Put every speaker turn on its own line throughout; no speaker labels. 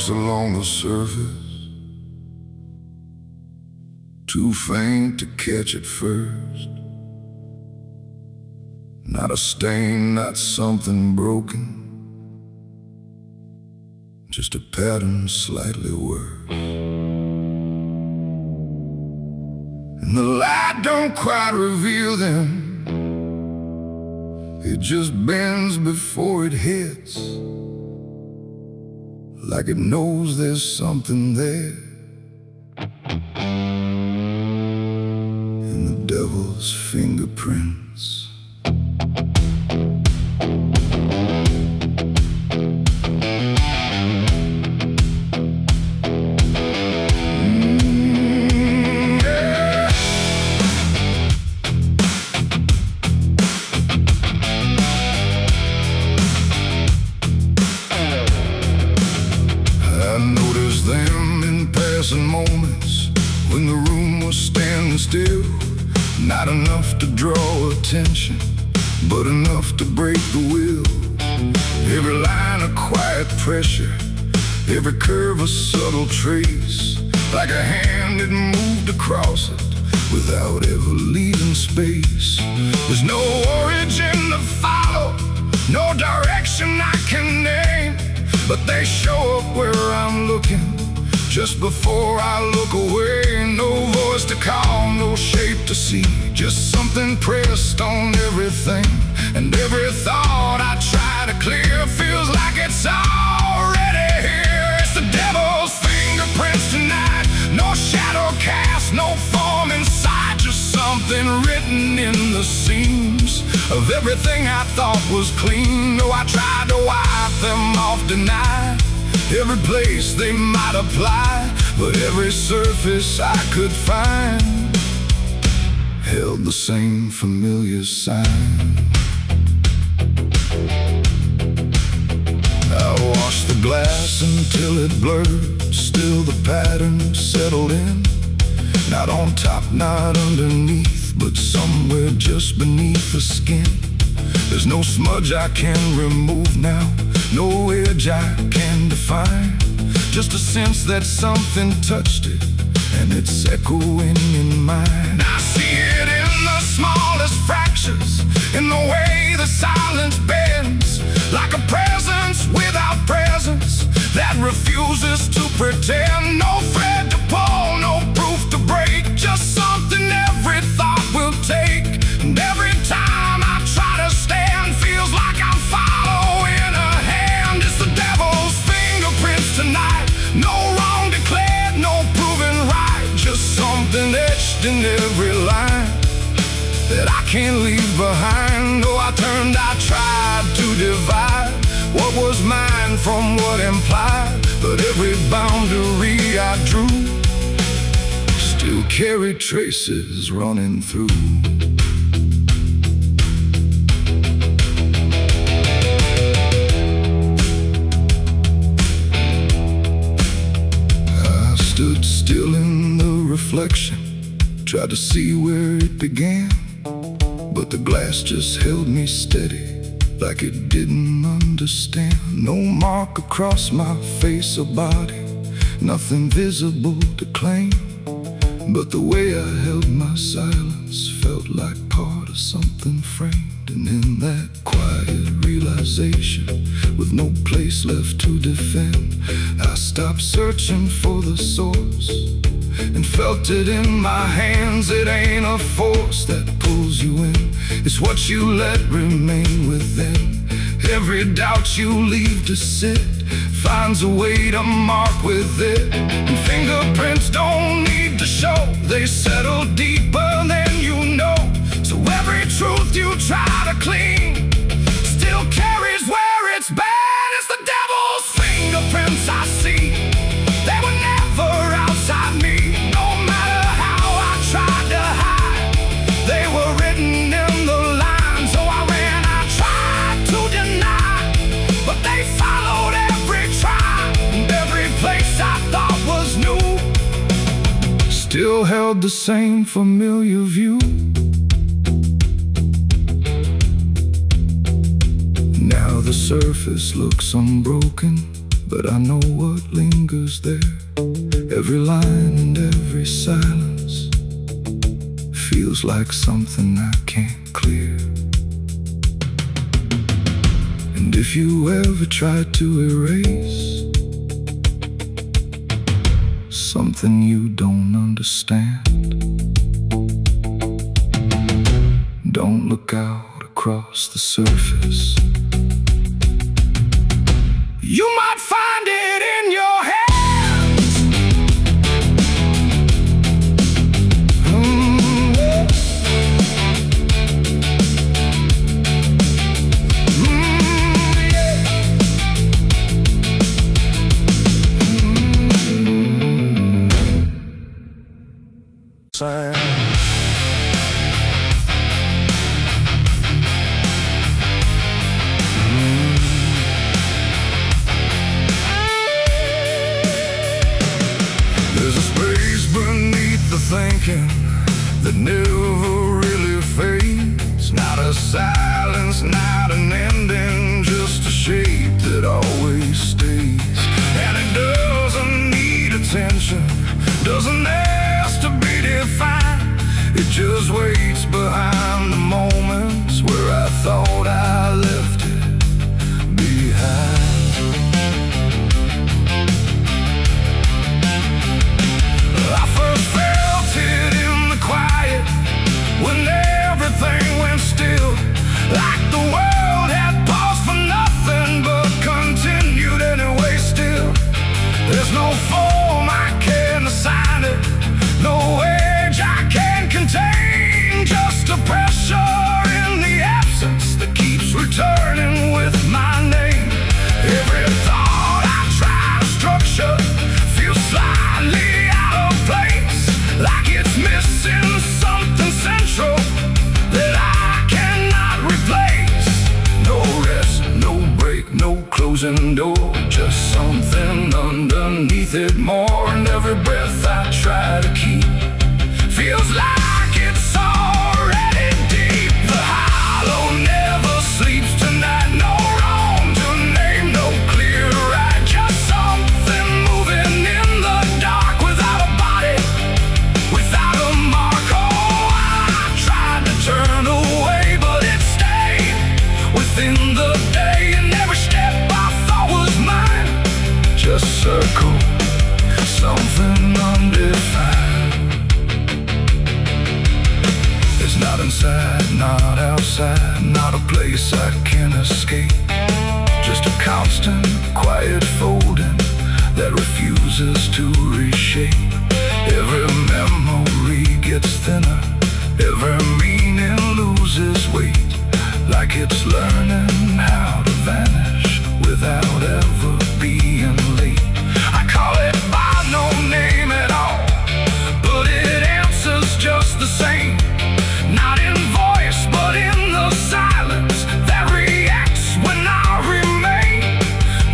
marks along the surface, too faint to catch at first. Not a stain, not something broken, just a pattern slightly worse. And the light don't quite reveal them, it just bends before it hits, like it knows there's something there. In the devil's fingerprints. Moments when the room was standing still, not enough to draw attention, but enough to break the will. Every line a quiet pressure, every curve a subtle trace, like a hand that moved across it without ever leaving space. There's no origin to follow, no direction I can name, but they show up where I'm looking just before I look away. No voice to call, no shape to see, just something pressed on everything. And every thought I try to clear feels like it's already here. It's the devil's fingerprints tonight, no shadow cast, no form inside, just something written in the seams of everything I thought was clean. No, I tried to wipe them off, deny every place they might apply, but every surface I could find held the same familiar sign. I washed the glass until it blurred, still the pattern settled in. Not on top, not underneath, but somewhere just beneath the skin. There's no smudge I can remove now, no edge I can define, just a sense that something touched it, and it's echoing in mine. I see it in the smallest fractures, in the way the silence bends, like a presence without presence that refuses to pretend. No thread to pull, no proof to break, just something every thought will take. And every time I try to stand, feels like I'm following a hand. It's the devil's fingerprints tonight, no wrong declared, no proven right, just something etched in every line that I can't leave behind. Oh, I tried to divide what was mine from what implied, but every boundary I drew still carried traces running through. Stood still in the reflection, tried to see where it began, but the glass just held me steady, like it didn't understand. No mark across my face or body, nothing visible to claim, but the way I held my silence felt like part of something framed. And in that quiet realization, with no place left to defend, I stopped searching for the source and felt it in my hands. It ain't a force that pulls you in, it's what you let remain within. Every doubt you leave to sit finds a way to mark with it. And fingerprints don't need to show, they settle deeper than you know. So every truth you try to clean still carries where it's been. It's the devil's fingerprints I see, they were never outside me. No matter how I tried to hide, they were written in the lines. So I ran, I tried to deny, but they followed every try. And every place I thought was new still held the same familiar view. Now the surface looks unbroken, but I know what lingers there. Every line and every silence feels like something I can't clear. And if you ever try to erase something you don't understand, don't look out across the surface. You might find it in your hands. There's a space beneath the thinking that never really fades. Not a silence, not an ending, just a shape that always stays. And it doesn't need attention, doesn't ask to be defined. It just waits behind the moments where I thought I left it behind. I first felt it in the quiet, when everything went still, like the world had paused for nothing but continued anyway still. There's no form I can assign it, no age I can contain, just a pressure in the absence that keeps returning with my name. Every thought I try to structure feels slightly out of place, like it's missing something central that I cannot replace. No rest, no break, no closing door, just something underneath it more. And every breath I try to keep feels like it's already deep. The hollow never sleeps tonight, no wrong to name, no clear right, just something moving in the dark without a body, without a mark. Oh, I tried to turn away, but it stayed within the day, and every step I thought was mine just circle something undefined. It's not inside, not outside, not a place I can escape, just a constant, quiet folding that refuses to reshape. Every memory gets thinner, every meaning loses weight, like it's learning how to vanish without ever being late. I call it by no name at all, but it answers just the same. Not in voice, but in the silence that reacts when I remain.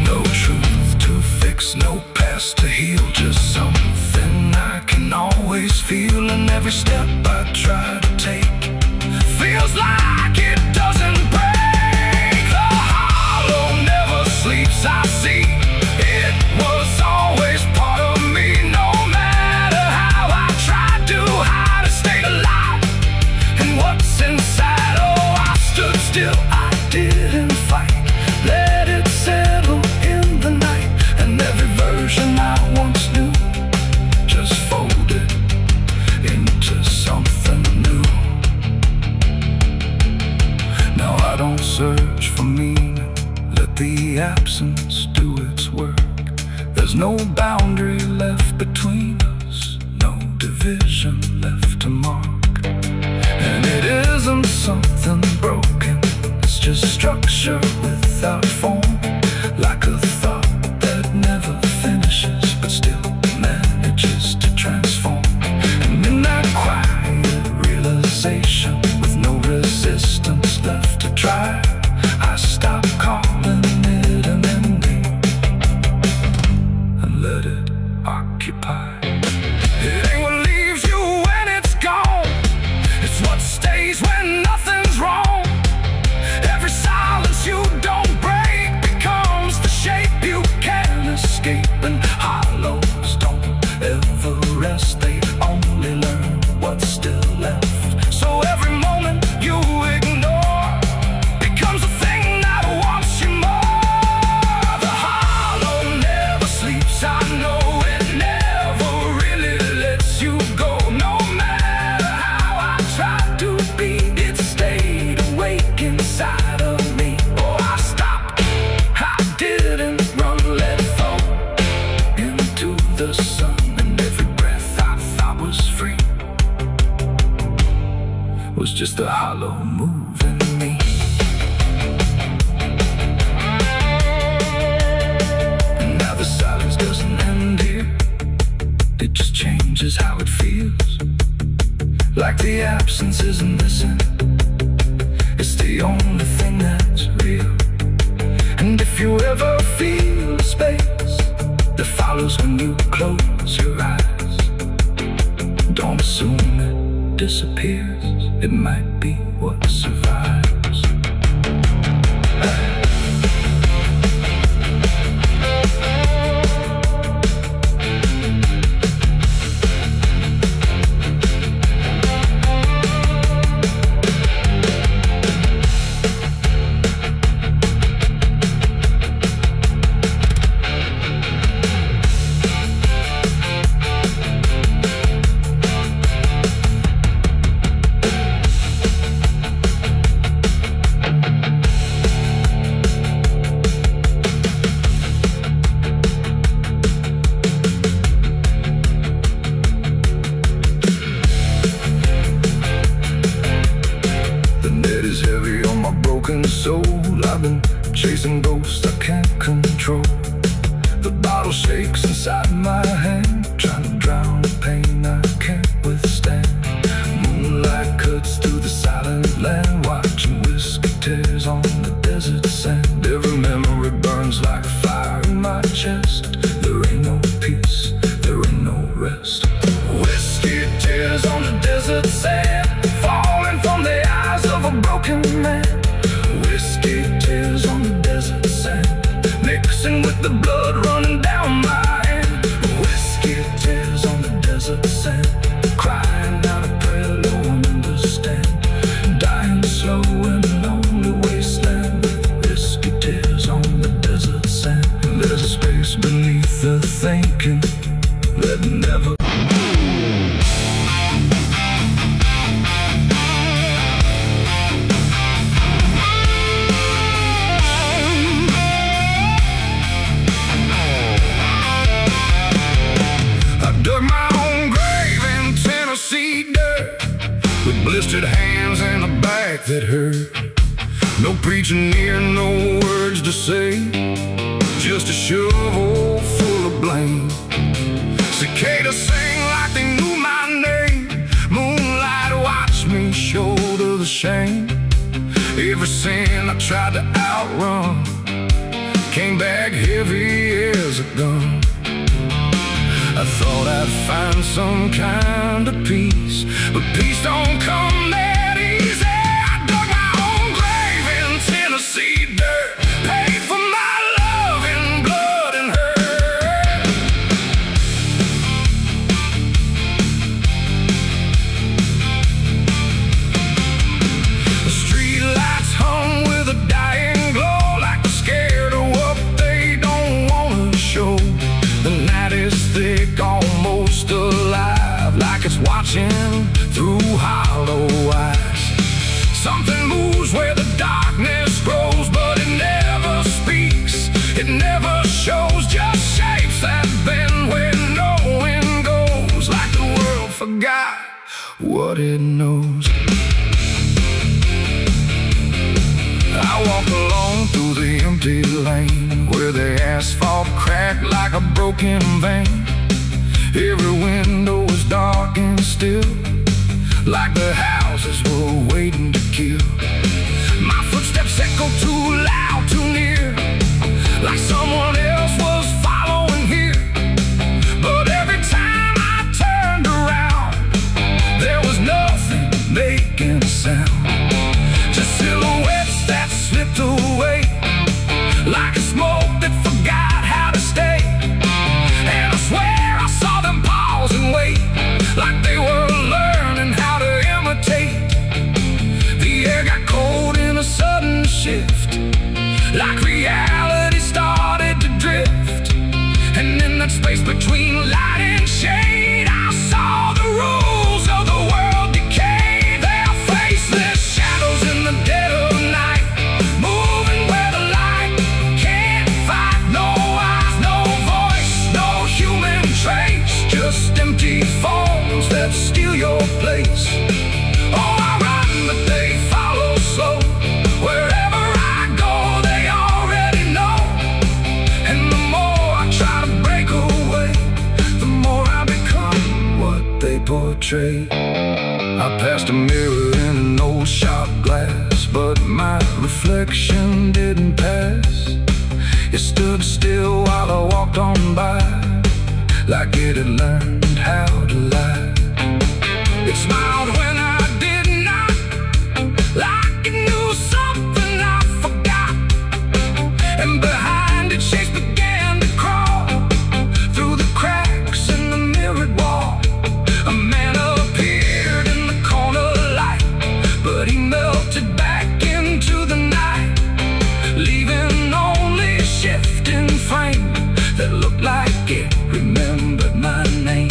No truth to fix, no past to heal, just something I can always feel. And every step I try to take feels like it doesn't break. The hollow never sleeps, I see. It was always part of me, no matter how I tried to hide or stay alive. And what's inside, oh, I stood still, I didn't fight, let it settle in the night. And every version I once knew just folded into something new. Now I don't search for meaning, let the absence do its work. There's no boundary left between us, no division left to mark. And it isn't something broken, it's just structure without form, like a thought that never finishes but still manages to transform. And in that quiet realization, with no resistance left to try, I stop calling it an ending and let it occupy. It ain't what leaves you when it's gone, it's what stays when nothing's wrong. Every silence you don't break a hollow move in me. And now the silence doesn't end here. It just changes how it feels. Like the absence isn't missing. It's the only thing that's real. And if you ever feel a space that follows when you close your eyes, don't assume it disappears. It might be what survives. Soul, I've been chasing ghosts I can't control. The bottle shakes inside my hand, trying to drown the pain I can't withstand. Moonlight cuts through the silent land, watching whiskey tears on the desert sand. Every memory burns like fire in my chest. There ain't no peace, there ain't no rest. Whiskey tears on the desert sand, falling from the eyes of a broken man. Whiskey tears on the desert sand, mixing with the blood running down my hand. Whiskey tears on the desert sand, crying out a prayer no one understands. Dying slow in a lonely wasteland, whiskey tears on the desert sand. There's a space beneath the thinking that never blistered hands and a back that hurt. No preaching near, no words to say, just a shovel full of blame. Cicadas sing like they knew my name. Moonlight watched me shoulder the shame. Every sin I tried to outrun came back heavy as a gun. I thought I'd find some kind of peace, but peace don't come that easy. I dug my own grave in Tennessee dirt, paid for my love in blood and hurt. The street lights hung with a dying glow, like they're scared of what they don't want to show. The night is thick, almost alive, like it's watching through hollow eyes. Something moves where the darkness grows, but it never speaks, it never shows, just shapes that bend where no wind goes, like the world forgot what it knows. I walk along through the empty lane, where the asphalt cracked like a broken vein. Every window was dark and still, like the houses were waiting to kill. My footsteps echo too loud, too near, like someone else was following here. But every time I turned around, there was nothing making a sound, just silhouettes that slipped away, like a smoke that forgot how to stay. And I swear I saw them pause and wait, like they were learning how to imitate. The air got cold in a sudden shift, like reality started to drift. And in that space between light and shade, I saw the rules of the world decay. Their faceless shadows in the dead of night, moving where the light can't fight. No eyes, no voice, no human trace, just empty forms that steal your place. Oh, I run, but they but he melted back into the night, leaving only a shifting frame that looked like it remembered my name.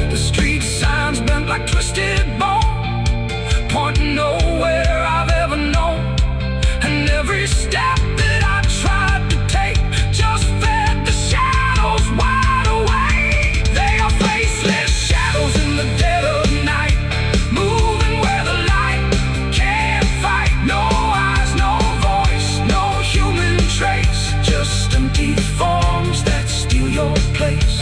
The street signs bent like twisted bone, pointing nowhere I've ever known. And every step that I tried to take just fed the shadows wide awake. They are faceless shadows in the dead of night, moving where the light can't fight. No eyes, no voice, no human trace, just empty forms that steal your place.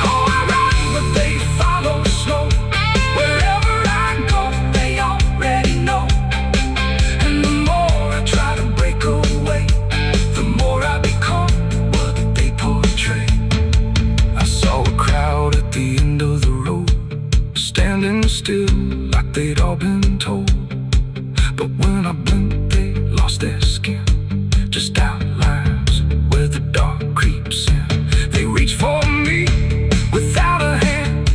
Oh, I run, but they follow slow. Wherever I go, they already know. And the more I try to break away, the more I become what they portray. I saw a crowd at the end of the road, standing still like they'd all been told. But when I blinked, they lost their skin, just outlines where the dark creeps in. They reach for me without a hand,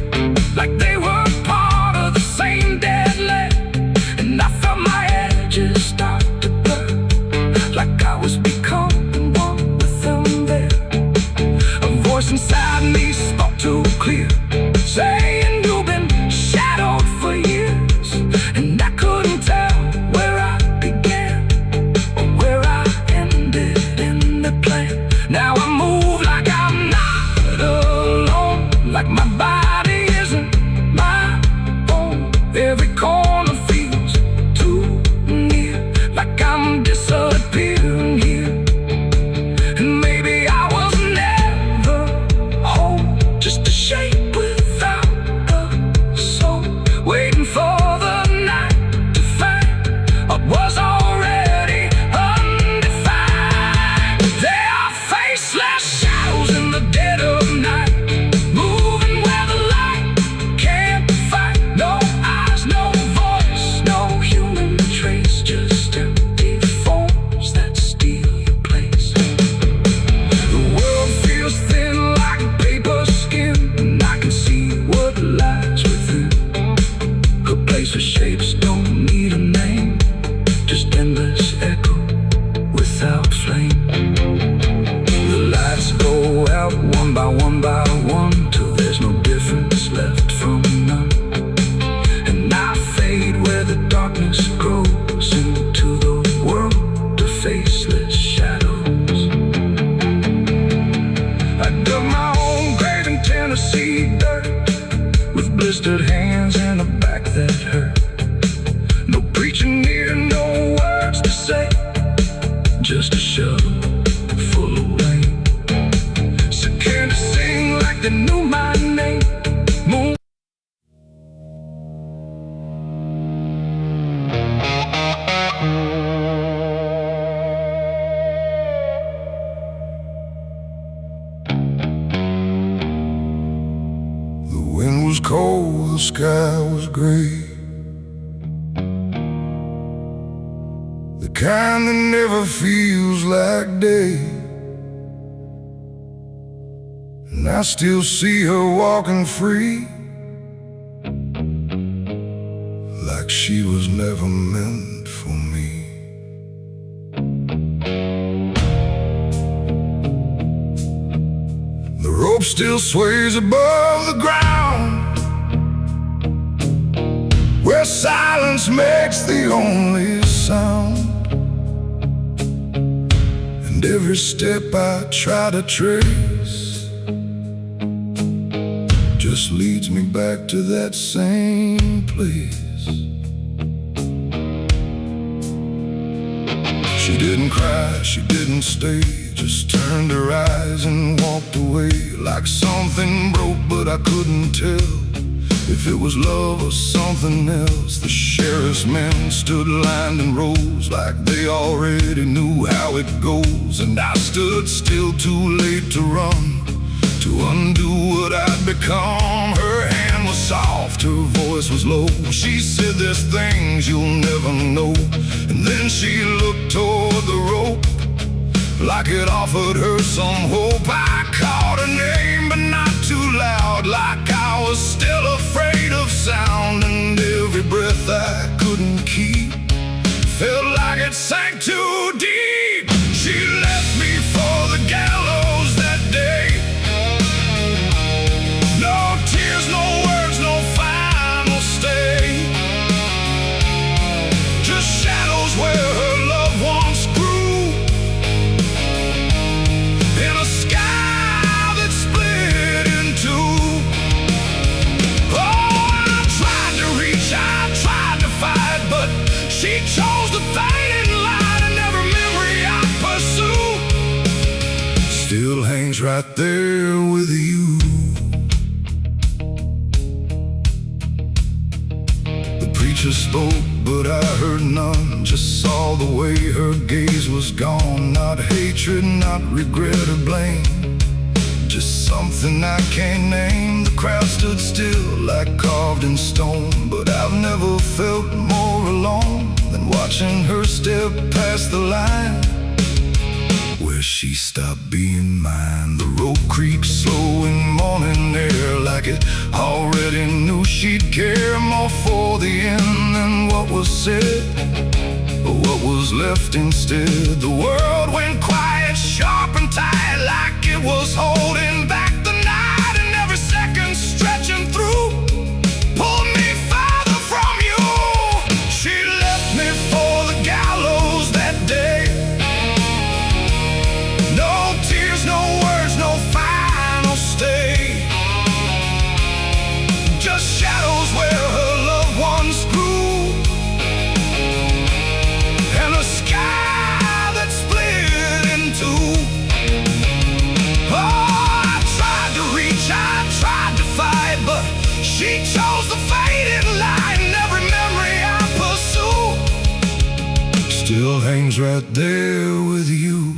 like they were part of the same dead land. And I felt my edges start to blur, like I was becoming one with them there. A voice inside me spoke too clear, saying you've been shadowed for years. And I couldn't tell where I began or where I ended in the plan. Now I move like I'm not alone, like my body isn't my own. Every corner feels too near, like I'm disappearing here. And maybe I was never whole, just a shape without a soul, waiting for the night to find what was already undefined. They are faceless shadows in the dead of night, moving where the light can't fight. No eyes, no voice, no human trace, just empty forms that steal your place. The world feels thin like paper skin, and I can see what lies within. A place where shapes don't need a name, just endless echo without flame. The lights go out one by one, till there's no difference left from none. And I fade where the darkness grows into the world of faceless shadows. I dug my own grave in Tennessee dirt, with blistered hands and a back that hurt. No preaching here, no words to say, just a shovel full of rain. Scared to sing like they knew my name. Moon. The wind was cold, the sky was gray, the kind that never feels like day. And I still see her walking free, like she was never meant for me. The rope still sways above the ground, where silence makes the only sound. And every step I try to trace just leads me back to that same place. She didn't cry, she didn't stay, just turned her eyes and walked away, like something broke, but I couldn't tell if it was love or something else. The sheriff's men stood lined in rows, like they already knew how it goes. And I stood still, too late to run, to undo what I'd become. Her hand was soft, her voice was low. She said, there's things you'll never know. And then she looked toward the rope, like it offered her some hope. I called her name, but not too loud, like I was still afraid of sound. And every breath I couldn't keep felt like it sank too deep. She left me for the gallows that day. No tears, no words, no final stay. Just shadows where her loved ones grew, in a sky that split in two. Oh, I tried to reach, I tried to fight, but she chose the fading light, and every memory I pursue still hangs right there with you. The preacher spoke, but I heard none. Just saw the way her gaze was gone. Not hatred, not regret or blame, just something I can't name. The crowd stood still like carved in stone, but I've never felt more alone than watching her step past the line where she stopped being mine. The rope creaks slow in morning air, like it already knew she'd care more for the end than what was said, or what was left instead. The world went quiet, sharp and tight, like it was holding back the night, and every second stretching through pulled me farther from you. She left me for the gallows that day. No tears, no words, no final stay. Just shadows where her loved ones grew, and a sky that split in two. Oh, I tried to reach, I tried to fight, but she chose the faded light, and every memory I pursue still hangs right there with you.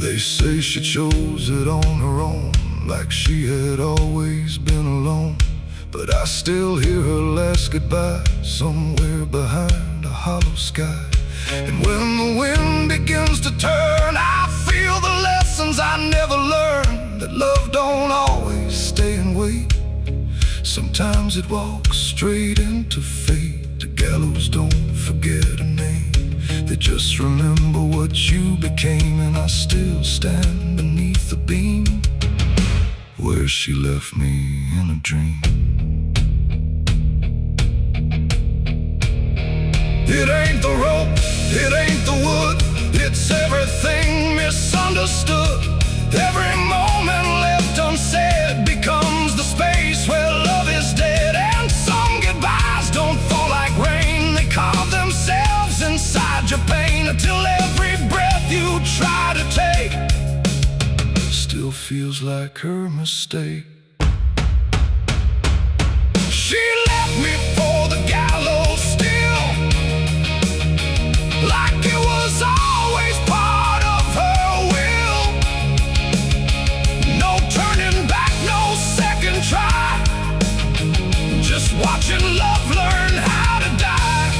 They say she chose it on her own, like she had always been alone. But I still hear her last goodbye somewhere behind a hollow sky. And when the wind begins to turn, I feel the lessons I never learned, that love don't always stay and wait. Sometimes it walks straight into fate. The gallows don't forget a name, they just remember what you became. And I still stand beneath the beam where she left me in a dream. It ain't the rope, it ain't the wood, it's everything misunderstood. Every moment left unsaid becomes the space where love is dead. And some goodbyes don't fall like rain, they carve themselves inside your pain, until every breath you try to take still feels like her mistake. She left me for the gallows still, like it was always part of her will. No turning back, no second try, just watching love learn how to die.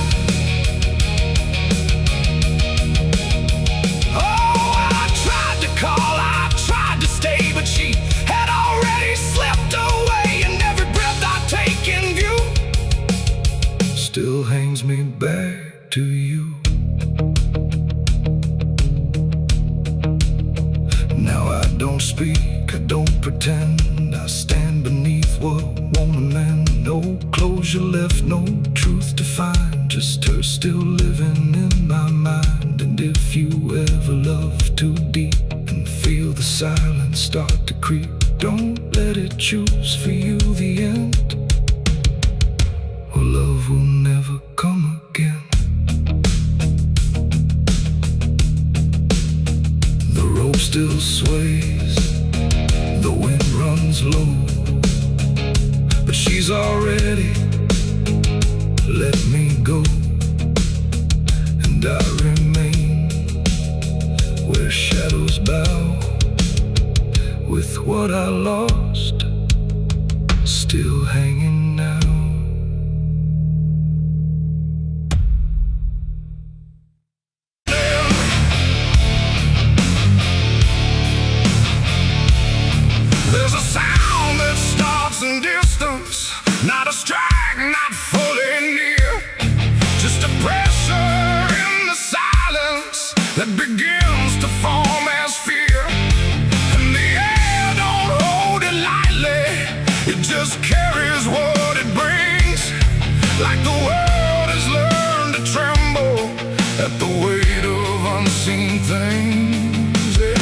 Oh, I tried to call, I tried to stay, but she had already slipped away, and every breath I take in view still hangs me back to you. Now I don't speak, I don't pretend, I stand beneath what won't amend. No closure left, no truth to find, just her still living in my mind. And if you ever love too deep and feel the silence start to creep, don't let it choose for you the end, or love will never come again. The rope still sways, the wind runs low, but she's already let me go. And I remain where shadows bow, with what I lost still hanging now. Not a strike, not fully near, just a pressure in the silence that begins to form as fear. And the air don't hold it lightly, it just carries what it brings. Like the world has learned to tremble at the weight of unseen things, yeah.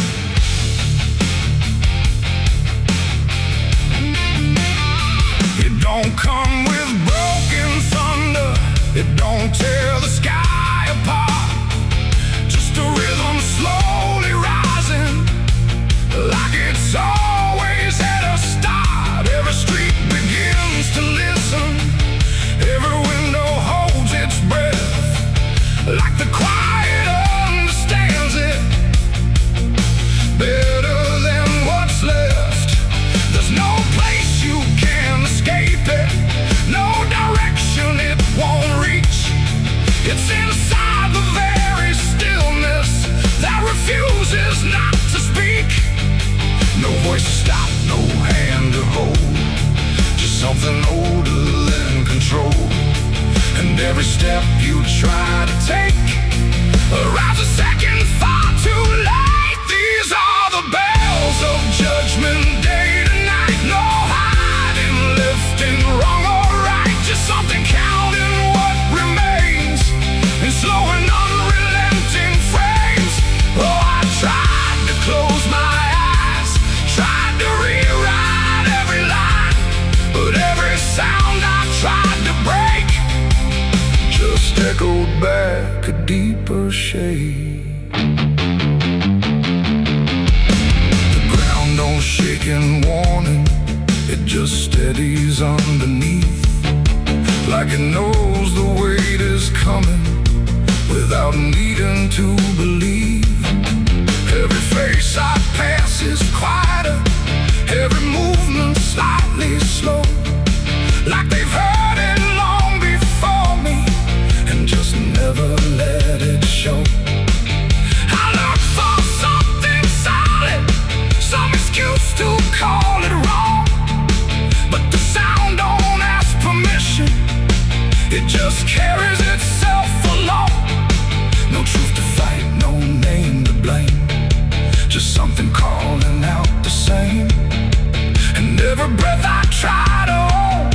It don't come with broken thunder, it don't tear the sky apart. Just a rhythm slowly rising, like it's always had a start. Every street begins to listen, every window holds its breath, like the quiet understands it better than what's left. There's no place you can escape it, no direction it won't reach. It's inside the very stillness that refuses not to speak. No voice to stop, no hand to hold, just something older than control. And every step you try to take arrives a second far too late. These are the bells of judgment day to night. No hiding, lifting, wrong or right, just something counting what remains in slow and unrelenting frames. Oh, I tried to close my eyes, tried to rewrite every line, but every sound I tried to break just echoed back a deeper shade. The ground don't shake in warning, it just steadies underneath, like it knows the weight is coming without needing to believe. Every face I pass is quieter, every movement slightly slow, like they've heard it long before me and just never let it show. I look for something solid, some excuse to call it wrong, but the sound don't ask permission, it just carries itself along. No truth to fight, no name to blame, just something calling out the same. And every breath I try to hold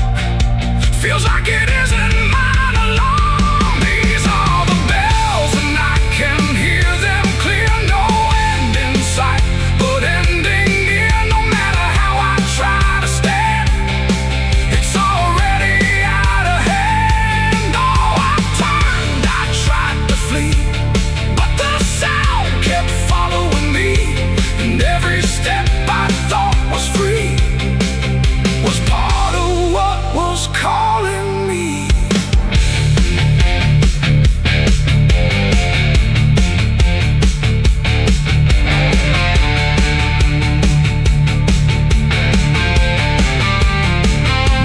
feels like it isn't mine alone. These are the bells and I can hear them clear. No end in sight, but ending near. No matter how I try to stand, it's already out of hand. Oh, I turned, I tried to flee, but the sound kept following me, and every step I thought was free was part of what was calling me.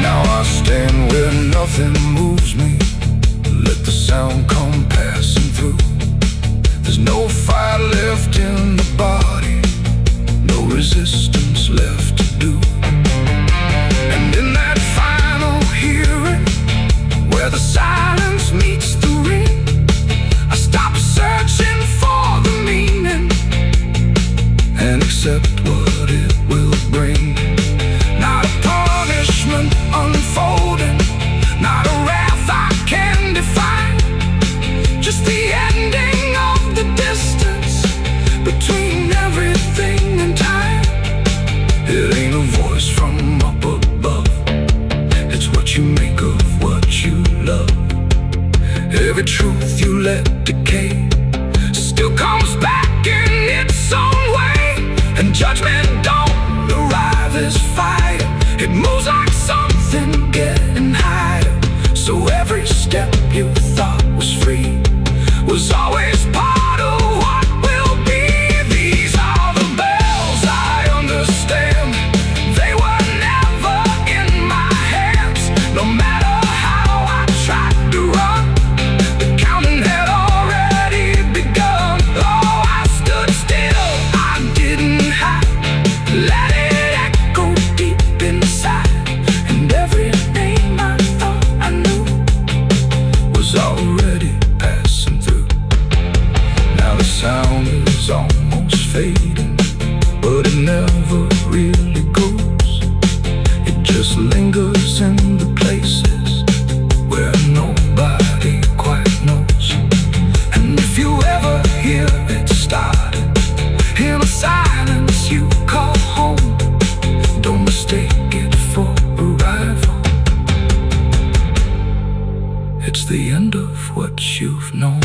Now I stand where nothing moves me, let the sound come passing through. There's no fire left in the body, no resistance left to do. And in that final hearing, where the silence meets the ring, I stop searching for the meaning and accept what it will bring. Not a punishment unfolding, not a wrath I can define, just the ending of the distance between everything and time. It ain't a voice from up above, it's what you make of what you love. Every truth you let decay still comes back in its own way, and judgment don't arrive as fire, it moves like something getting higher. So every step you thought was free was always part of what will be. These are the bells I understand, they were never in my hands. No matter how I tried to run, the counting had already It's the end of what you've known.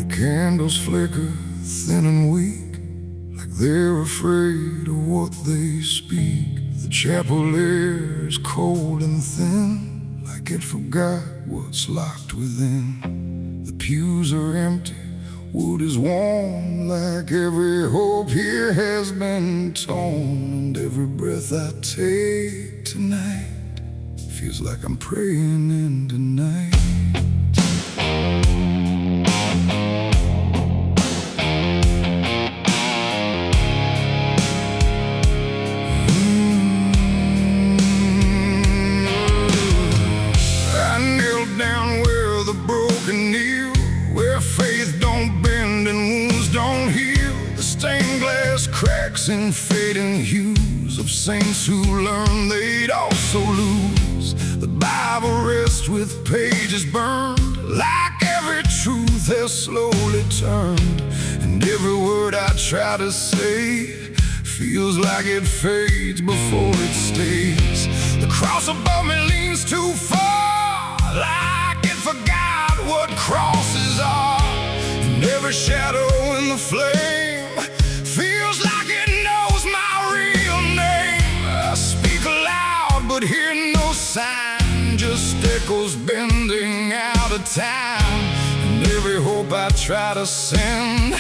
Candles flicker thin and weak, like they're afraid of what they speak. The chapel air is cold and thin, like it forgot what's locked within. The pews are empty, wood is warm, like every hope here has been torn. And every breath I take tonight feels like I'm praying into night. Cracks and fading hues of saints who learned they'd also lose. The Bible rests with pages burned, like every truth has slowly turned. And every word I try to say feels like it fades before it stays. The cross above me leans too far, like it forgot what crosses are. And every shadow in the flame feels like it knows my real name. I speak aloud but hear no sign, just echoes bending out of time. And every hope I try to send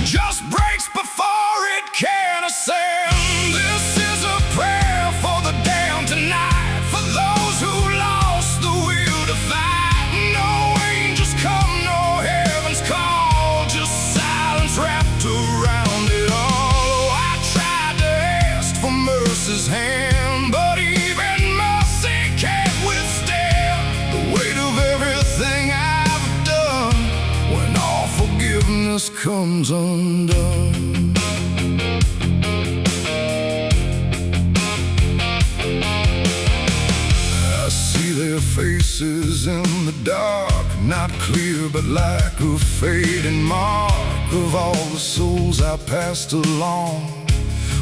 just breaks before it can ascend. This is a prayer for the damned tonight, for those who lost the will to fight. No angels come, no heaven's call, just silence wrapped around it all. I tried to ask for mercy's hand, but even mercy can't withstand the weight of everything I've done when all forgiveness comes undone. I see their faces in the dark, not clear but like a fading mark of all the souls I passed along.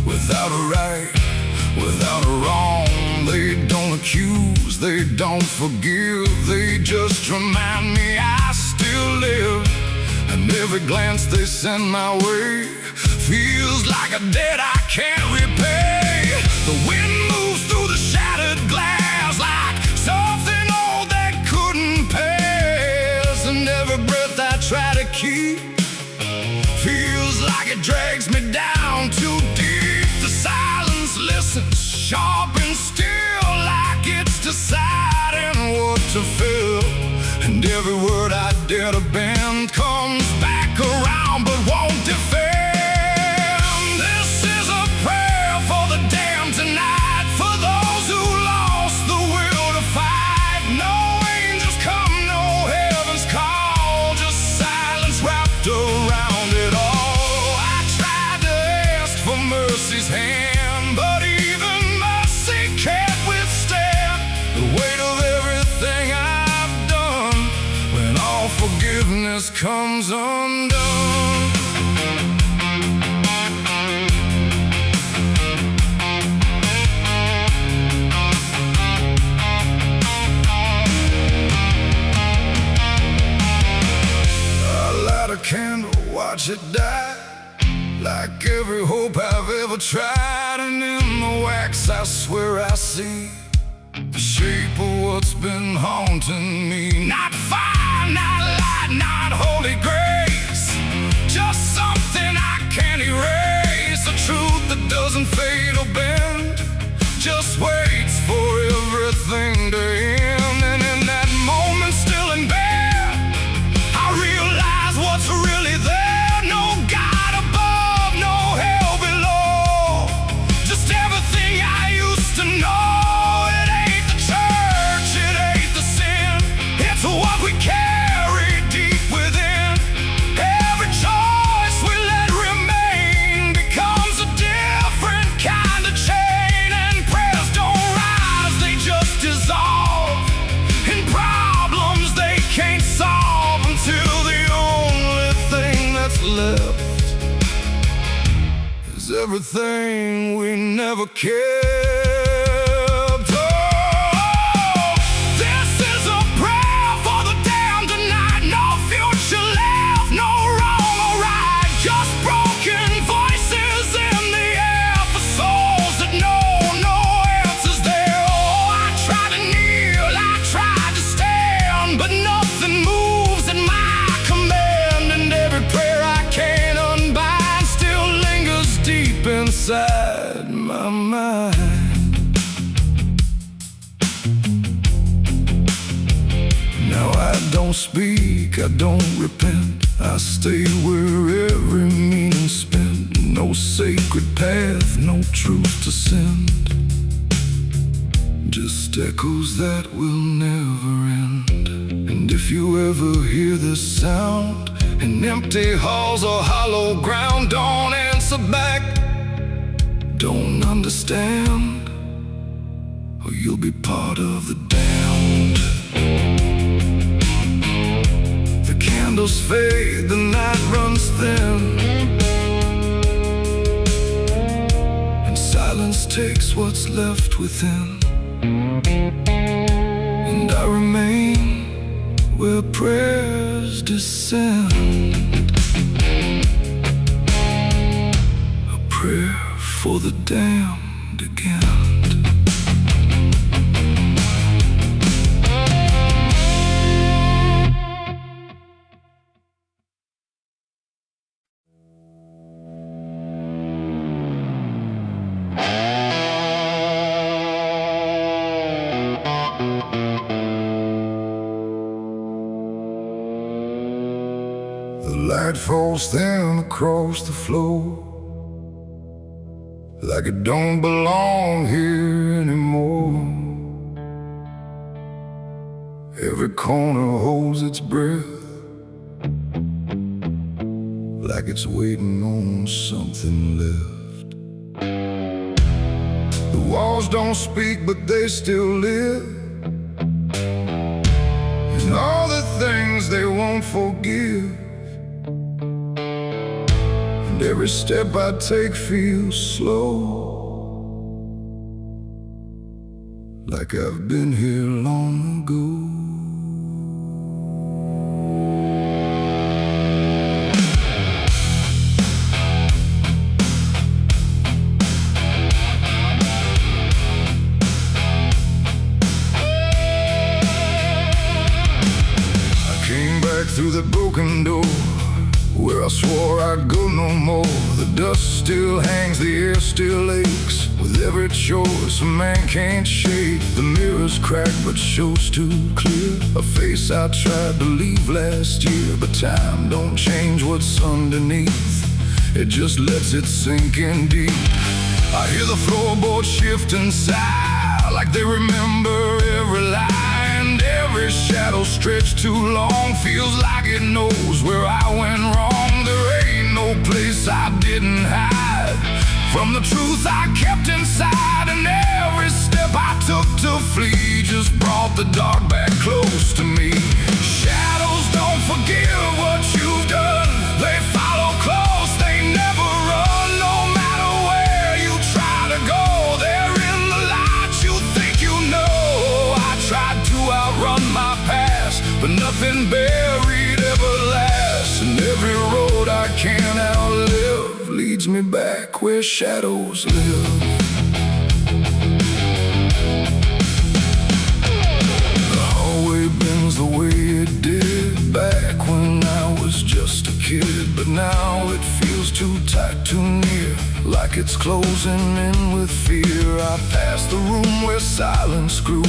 Without a right, without a wrong, they don't accuse, they don't forgive, they just remind me I still live. And every glance they send my way feels like a debt I can't repay. The wind moves through the shattered glass like something old that couldn't pass. And every breath I try to keep feels like it drags me down too deep. The silence listens, sharp and still, like it's deciding what to feel. And every word I dare to bend comes back around but won't defend. This is a prayer for the damned tonight, for those who lost the will to fight. No angels come, no heaven's call, just silence wrapped around it all. I tried to ask for mercy's hand, but even mercy can't withstand the weight of everything I've done when all forgiveness comes undone. I light a candle, watch it die, like every hope I've ever tried. And in the wax I swear I see the shape of what's been haunting me. Not fire, not light, not holy grace, just something I can't erase. A truth that does doesn't fade or bend, just waits for everything to end. And in that moment, still in bed, I realize what's really there. No God above, no hell below, just everything I used to know. It ain't the church, it ain't the sin, it's what we carry deep within. Every choice we let remain becomes a different kind of chain. And prayers don't rise, they just dissolve in problems they can't solve, until the only thing that's left is everything we never kept. Oh, this is a prayer for the damned tonight. No future left, no wrong or right, just broken voices in the air for souls that know no answers there. Oh, I tried to kneel, I tried to stand, but nothing moves at my command. And every prayer I can't unbind still lingers deep inside my mind. Now I don't speak, I don't repent, I stay where every meaning spent. No sacred path, no truth to send, just echoes that will never end. And if you ever hear this sound in empty halls or hollow ground, don't answer back, don't understand, or you'll be part of the damned. The candles fade, the night runs thin, and silence takes what's left within. And I remain where prayers descend, a prayer for the damned again. The light falls thin across the floor, like it don't belong here anymore. Every corner holds its breath, like it's waiting on something left. The walls don't speak, but they still live, and all the things they won't forgive. And every step I take feels slow, like I've been here long ago. Through the broken door, where I swore I'd go no more. The dust still hangs, the air still aches, with every choice a man can't shake. The mirror's cracked but shows too clear a face I tried to leave last year. But time don't change what's underneath, it just lets it sink in deep. I hear the floorboards shift and sigh, like they remember every lie. And every shadow stretched too long feels like it knows where I went wrong. There ain't no place I didn't hide from the truth I kept inside. And every step I took to flee just brought the dark back close to me. Shadows don't forgive what you've done, they follow close, they never run. No matter where you try to go, they're in the light you think you know. I tried to outrun my past, but nothing buried ever lasts. And every road I can't outlive leads me back where shadows live. The hallway bends the way it did back when I was just a kid, but now it feels too tight, too near, like like it's closing in with fear. I pass the room where silence grew,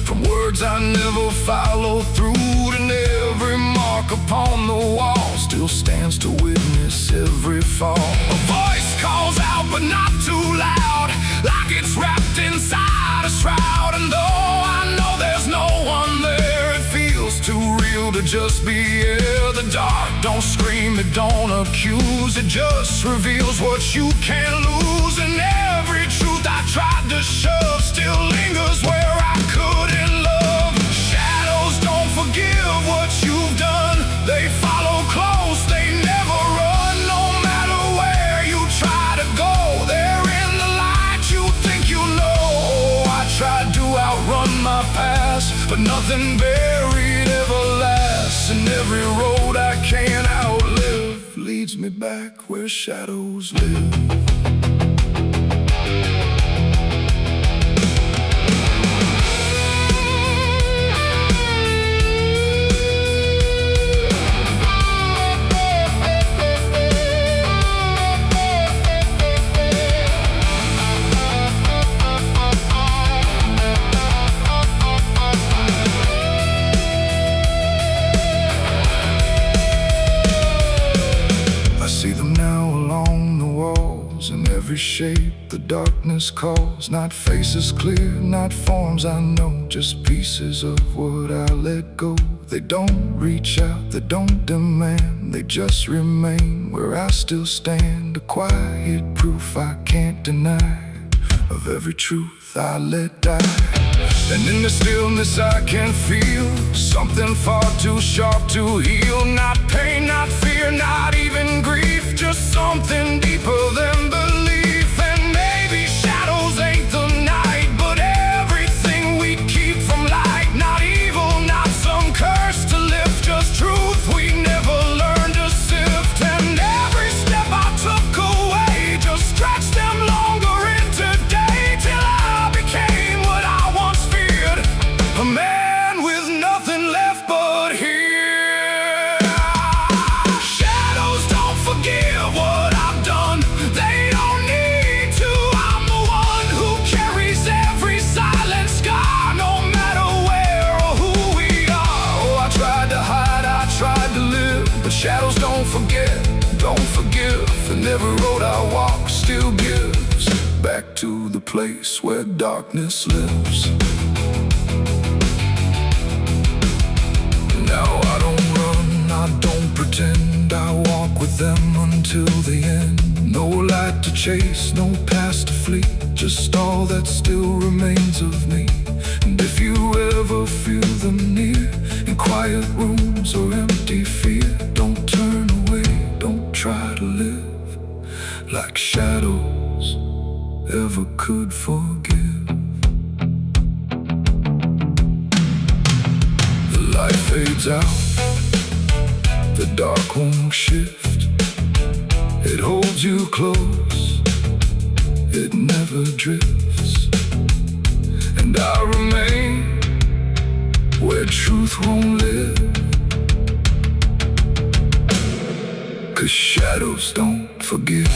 from words I never followed through, and every mark upon the wall still stands to witness every fall. A voice calls out but not too loud, like it's wrapped inside a shroud. And though I know there's no one there, it feels too real to just be here. The dark don't scream, it don't accuse, it just reveals what you can't lose. And every truth I tried to shove still lingers where I couldn't love. Shadows don't forgive what you've done, they follow close, they never run. No matter where you try to go, they're in the light you think you know. I tried to outrun my past, but nothing buried ever lasts. And every road I can't outlive leads me back where shadows live. Every shape the darkness calls, not faces clear, not forms I know, just pieces of what I let go. They don't reach out, they don't demand, they just remain where I still stand. A quiet proof I can't deny of every truth I let die. And in the stillness I can feel something far too sharp to heal. Not pain, not fear, not even grief, just something deeper than belief. And maybe shadows ain't the night, but everything we keep from light. Not evil, not some curse to lift, just truth we never learned to sift. And every step I took away just stretched them longer into day, till I became what I once feared, a man with nothing left but here. Shadows don't forgive what I've done, they don't need to. I'm the one who carries every silent scar, no matter where or who we are. Oh, I tried to hide, I tried to live, but shadows don't forget, don't forgive. And every road I walk still gives back to the place where darkness lives. Now I don't run, I don't pretend, I walk with them until the end. No light to chase, no past to flee, just all that still remains of me. And if you ever feel them near, in quiet rooms or empty fear, don't turn away, don't try to live like shadows ever could forgive. The light fades out, the dark won't shift. It holds you close, it never drifts. And I remain where truth won't live, 'cause shadows don't forgive.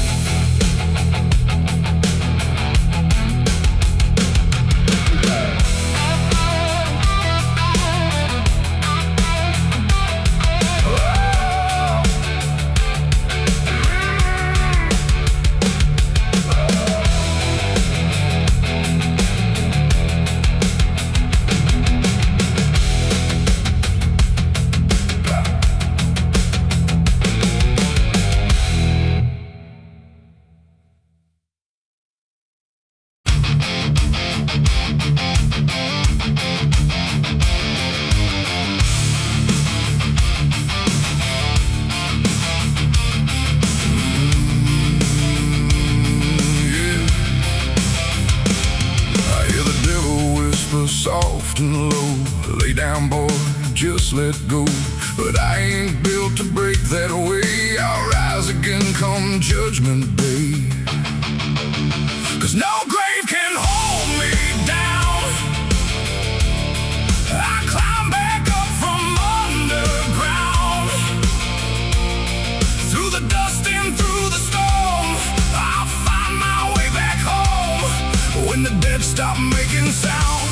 Soft and low, lay down boy, just let go. But I ain't built to break that way, I'll rise again come judgment day. 'Cause no grave can hold me down, I climb back up from underground. Through the dust and through the storm, I'll find my when the dead stop making sound.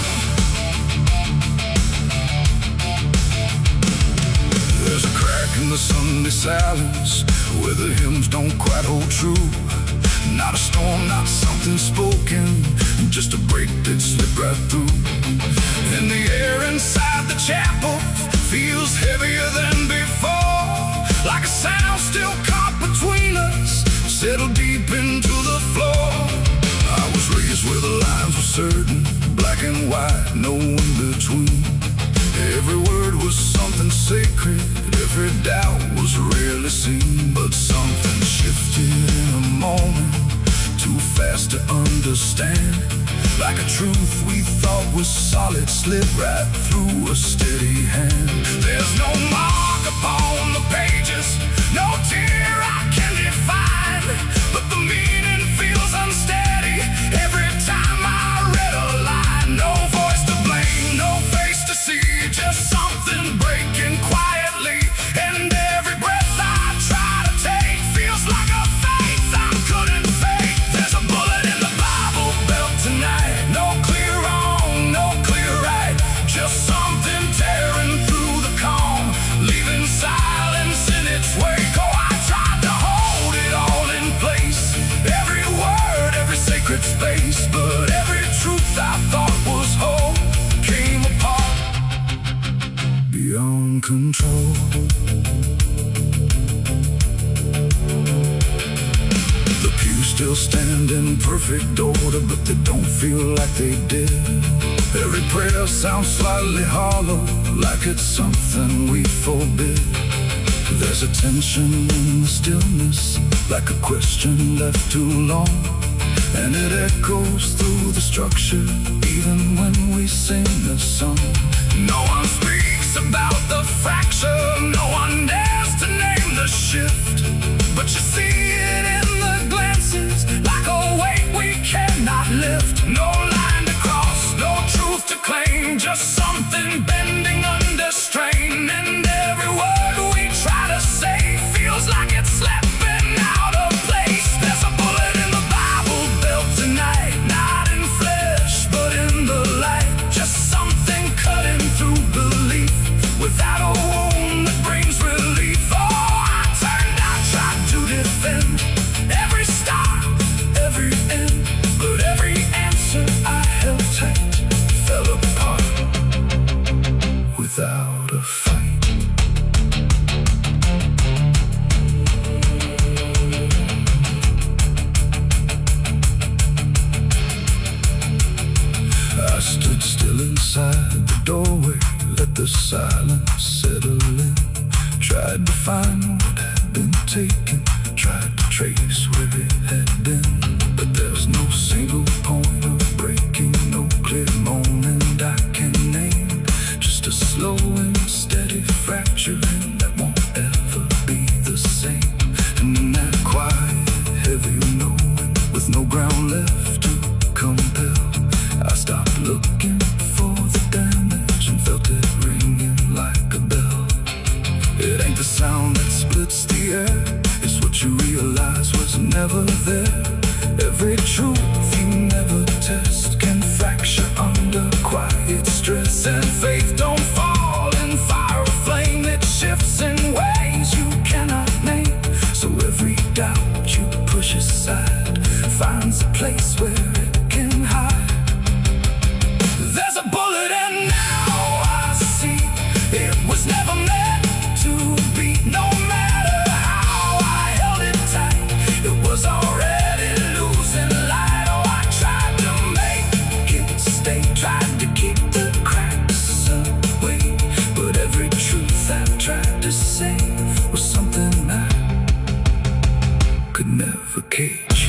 There's a crack in the Sunday silence where the hymns don't quite hold true. Not a storm, not something spoken, just a break that slipped right through. And the air inside the chapel feels heavier than before, like a sound still caught between us, settled deep into the floor. I was raised where the lines were certain, black and white, no in between. Every word was something sacred, every doubt was rarely seen. But something shifted in a moment, too fast to understand. Like a truth we thought was solid slipped right through a steady hand. There's no mark upon the pages, no tear I can define, but the meaning feels unsteady every time I read a line. No voice to blame, no face to see, just something breaking quietly. And every breath I try to take feels like a faith I couldn't fake. There's a bullet in the Bible belt tonight, no clear wrong, no clear right, just something tearing through the calm, leaving silence in its wake. Oh, I tried to hold it all in place, every word, every sacred space, but every truth I thought was whole came apart beyond control. The pews still stand in perfect order, but they don't feel like they did. Every prayer sounds slightly hollow, like it's something we forbid. There's a tension in the stillness, like a question left too long, and it echoes through the structure, even when we sing a song. No one speaks about the fracture, no one dares to name the shift, but you see it in the glances, like a weight we cannot lift. No line to cross, no truth to claim, just something bending under strain. And every word we try to say feels like it's slipping out of place. There's a bullet in the Bible belt tonight, not in flesh but in the light, just something cutting through belief without a wound that brings relief. Oh, I tried to defend every start, every end, but every answer I held tight fell apart without a fight. I stood still inside the doorway, let the silence settle in. Tried to find what had been taken, tried to trace where it had been, but there's no single point of breaking, no clear moment I can name. Just a slow and steady fracturing that won't ever be the same. And in that quiet, heavy knowing, with no ground left to compel, I stopped looking for the damage and felt it ringing like a bell. It ain't the sound that splits the air, it's what you realize was never there. Every truth you never test can fracture under quiet stress. And faith don't fall in fire or flame, it shifts in ways you cannot name. So every doubt you push aside finds a place where it can hide. There's a bullet and now I see it was never meant to be. No matter how I held it tight, it was already losing light. Oh, I tried to make it stay, tried to keep the cracks away, but every truth I tried to say was something I could never cage.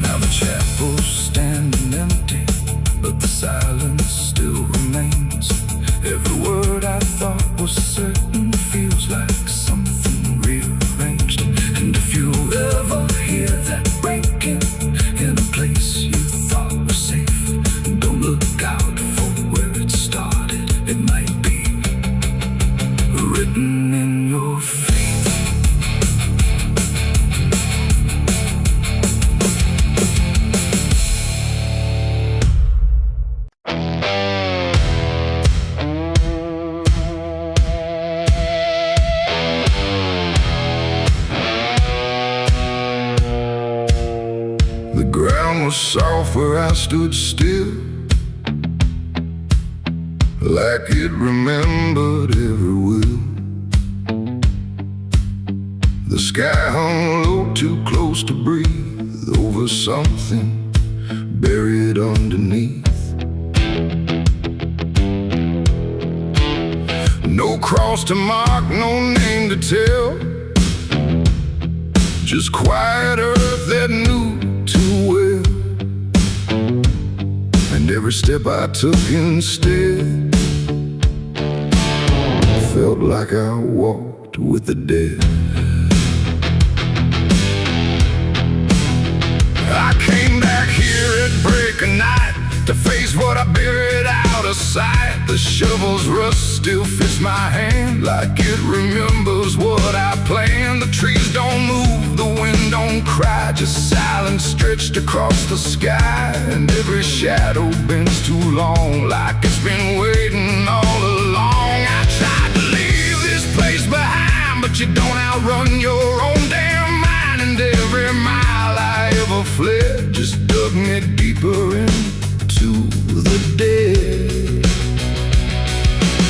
Now the chapel's standing empty, but the silence still remains. Every word I thought was certain feels like something rearranged. And if you ever hear that breaking in a place you thought was safe, don't look out for where it started. It might be written in your faith. The ground was soft where I stood still, like it remembered every will. The sky hung low, too close to breathe, over something buried underneath. No cross to mark, no name to tell, just quiet earth that knew too well. And every step I took instead felt like I walked with the dead. I came back here at break of night to face what I buried out of sight. The shovel's rust still fits my hand, like it remembers what I planned. The trees don't move, the wind don't cry, just silence stretched across the sky. And every shadow bends too long, like it's been waiting all along. I tried to leave this place behind, but you don't outrun your own damn mind. And every mile I ever fled just dug me deeper into the dead.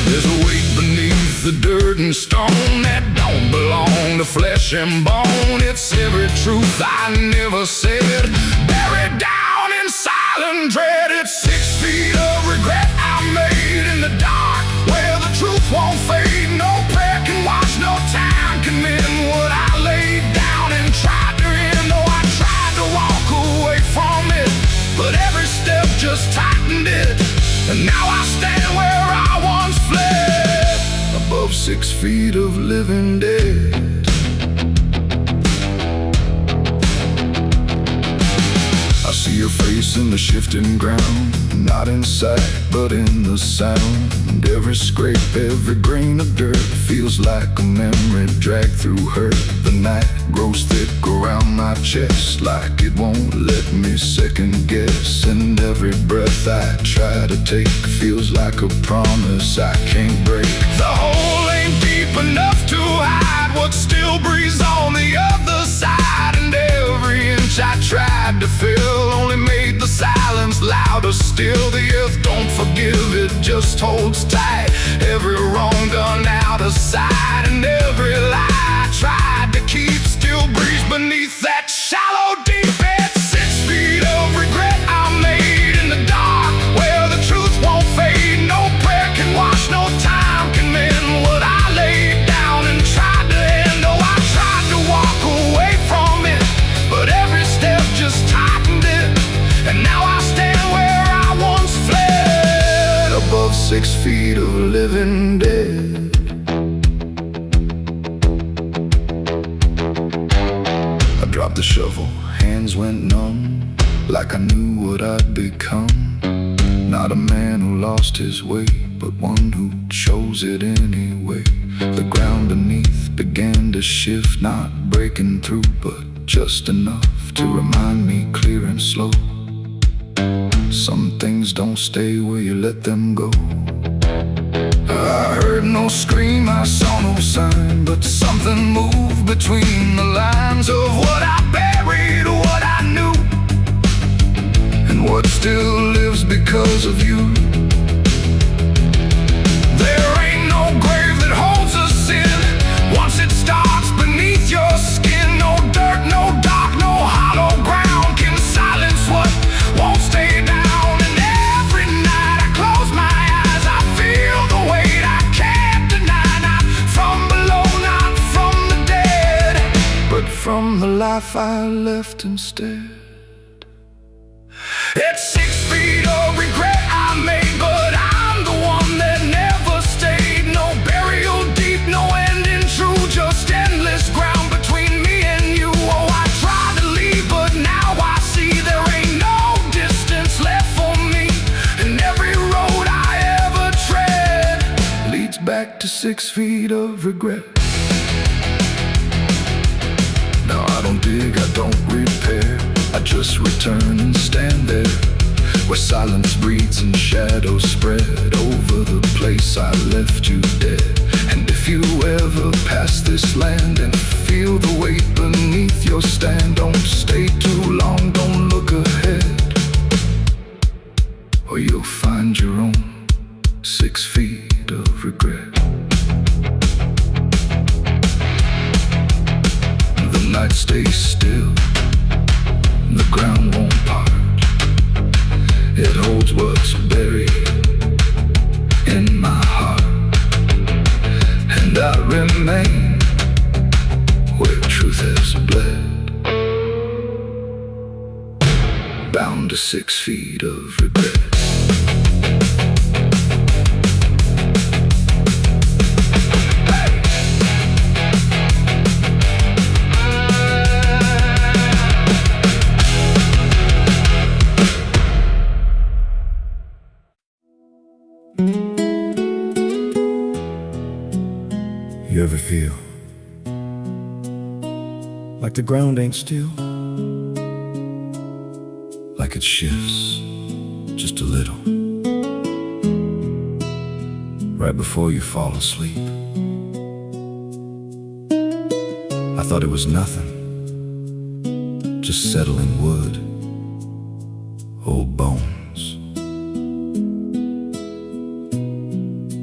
There's a weight beneath the dirt and stone that don't belong to flesh and bone. It's every truth I never said, buried down in silent dread. It's 6 feet of regret I made in the dark, where the truth won't fade. No prayer can wash, no time can mend what I laid down and tried to end. Oh, I tried to walk away from it, but every step just tightened it. And now I stand where I once fled, above 6 feet of living dead. I see your face in the shifting ground, not in sight, but in the sound. Every scrape, every grain of dirt feels like a memory dragged through hurt. The night grows thick around my chest, like it won't let me second guess. And every breath I try to take feels like a promise I can't break. The hole ain't deep enough to hide what still breathes on the other side. And every inch I tried to fill only made the silence louder still. The earth don't forgive, it just holds tight. Every wrong done out of sight, and every lie I tried to keep still breathes beneath that shallow deep bed. 6 feet of regret I made in the dark, where the truth won't fade. No prayer can wash, no time can mend what I laid down and tried to end. Oh, I tried to walk away from it, but every step just tightened it. And now I stand where I once fled, above 6 feet of living dead. I dropped the shovel, hands went numb, like I knew what I'd become. Not a man who lost his way, but one who chose it anyway. The ground beneath began to shift, not breaking through, but just enough to remind me clear and slow. Some things don't stay where you let them go. I heard no scream, I saw no sign, but something moved between the lines of what I buried, what I knew, and what still lives because of you. There ain't no grave that holds a sin once it starts beneath your skin. No dirt, no dark, no hollow ground can silence what won't stay down. And every night I close my eyes, I feel the weight I can't deny. Not from below, not from the dead, but from the life I left instead. It's 6 feet of regret I made, but I'm the one that never stayed. No burial deep, no ending true, just endless ground between me and you. Oh, I tried to leave, but now I see there ain't no distance left for me. And every road I ever tread leads back to 6 feet of regret. Now I don't dig, I don't repair, I just return and stand there, where silence breathes and shadows spread over the place I left you dead. And if you ever pass this land and feel the weight beneath your stand, don't stay too long, don't look down to 6 feet of regret. You ever feel like the ground ain't still? Like it shifts just a little right before you fall asleep. I thought it was nothing, just settling wood, old bones.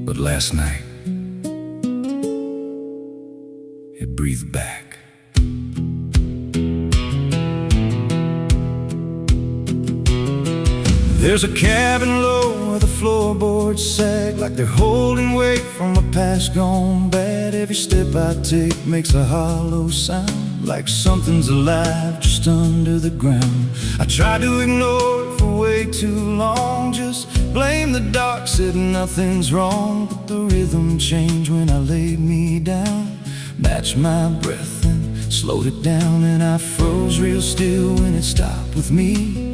But last night it breathed back. There's a cabin low where the floorboards sag, like they're holding weight from a past gone bad. Every step I take makes a hollow sound, like something's alive just under the ground. I tried to ignore it for way too long, just blame the dark, said nothing's wrong. But the rhythm changed when I laid me down, matched my breath and slowed it down. And I froze real still when it stopped with me,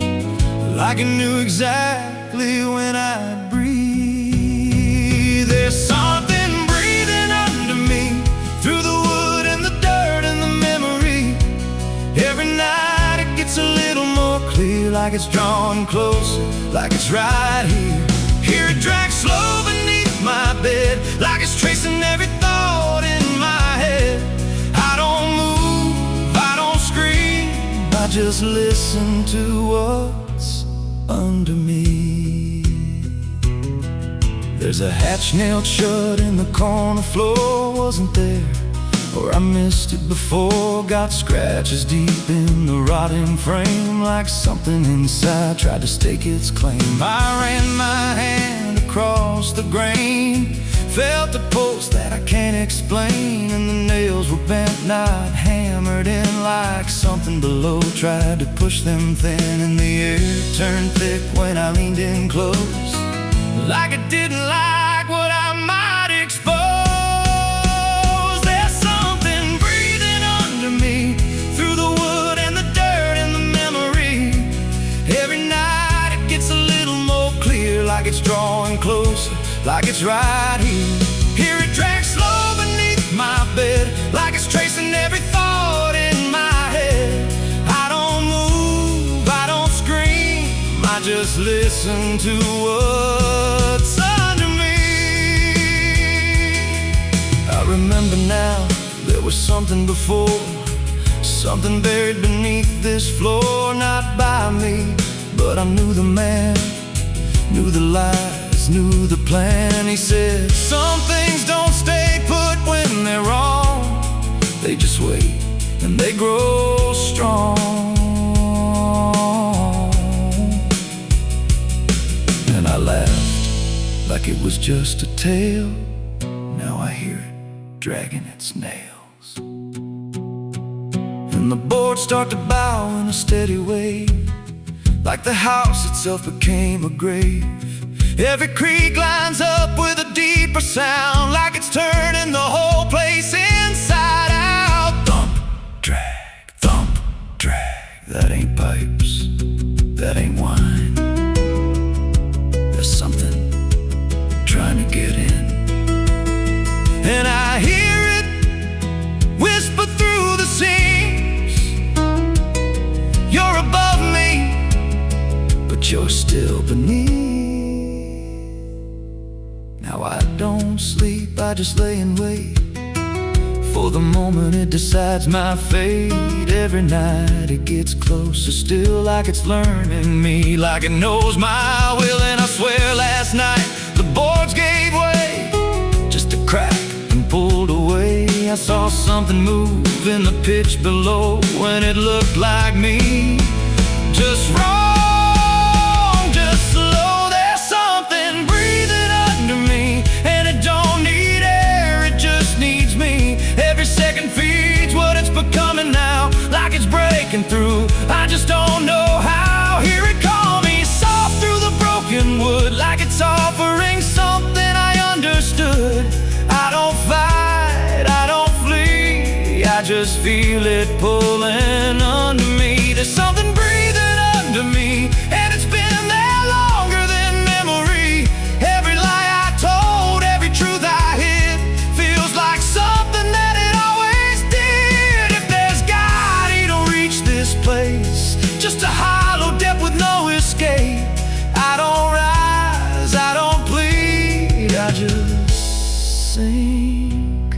like it knew exactly when I'd breathe. There's something breathing under me, through the wood and the dirt and the memory. Every night it gets a little more clear, like it's drawing closer, like it's right here. Hear it drag slow beneath my bed, like it's tracing every thought in my head. I don't move, I don't scream, I just listen to what's under me. There's a hatch nailed shut in the corner floor, wasn't there, or I missed it before. Got scratches deep in the rotting frame, like something inside tried to stake its claim. I ran my hand across the grain, felt a pulse that I can't explain, and the nails were bent, not hammered in, like something below tried to push them thin. And the air turned thick when I leaned in close, like it didn't like what I might expose. There's something breathing under me, through the wood and the dirt and the memory. Every night it gets a little more clear, like it's drawing closer, like it's right here. Hear it drag slow beneath my bed, like it's tracing every thought in my head. I don't move, I don't scream, I just listen to what's under me. I remember now, there was something before, something buried beneath this floor. Not by me, but I knew the man, knew the lies, knew the plan. He said, some things don't stay put when they're wrong, they just wait and they grow strong. And I laughed like it was just a tale. Now I hear it dragging its nails, and the boards start to bow in a steady way, like the house itself became a grave. Every creak lines up with a deeper sound, like it's turning the whole place inside out. Thump, drag, that ain't pipes, that ain't wine. There's something trying to get in, and I hear it whisper through the seams. You're above me, but you're still beneath. Now I don't sleep, I just lay and wait for the moment it decides my fate. Every night it gets closer still, like it's learning me, like it knows my will. And I swear last night the boards gave way, just a crack and pulled away. I saw something move in the pitch below, when it looked like me, just wrong, just slow. There's something breathing under me, and it don't need air, it just needs me. Every second feeds what it's becoming now, like it's breaking through, I just don't know how. Here it place, just a hollow depth with no escape. I don't rise, I don't plead, I just sink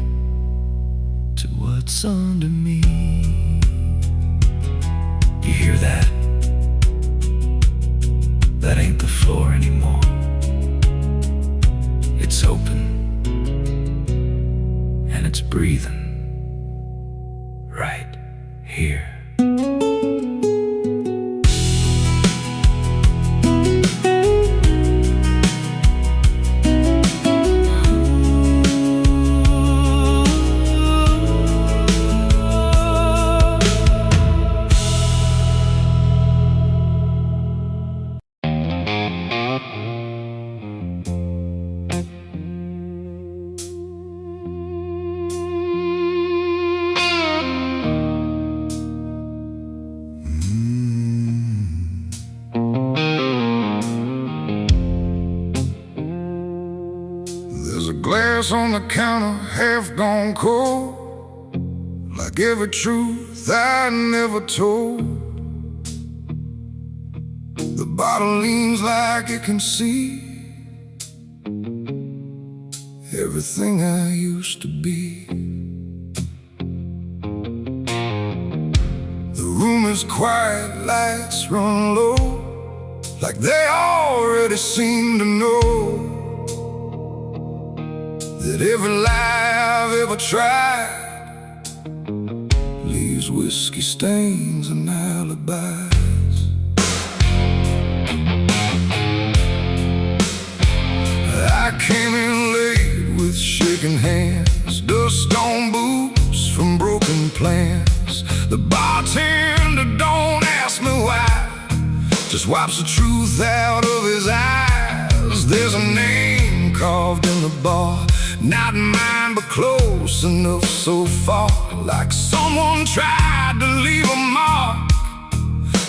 to what's under me. You hear that? That ain't the floor anymore. It's open, and it's breathing right here. There's a glass on the counter, half gone cold, like every truth I never told. The bottle leans like it can see everything I used to be. The room is quiet, lights run low, like they already seem to know that every lie I've ever tried leaves whiskey stains and alibis. I came in late with shaking hands, dust on boots from broken plans. The bartender don't ask me why, just wipes the truth out of his eyes. There's a name carved in the bar, not mine but close enough so far, like someone tried to leave a mark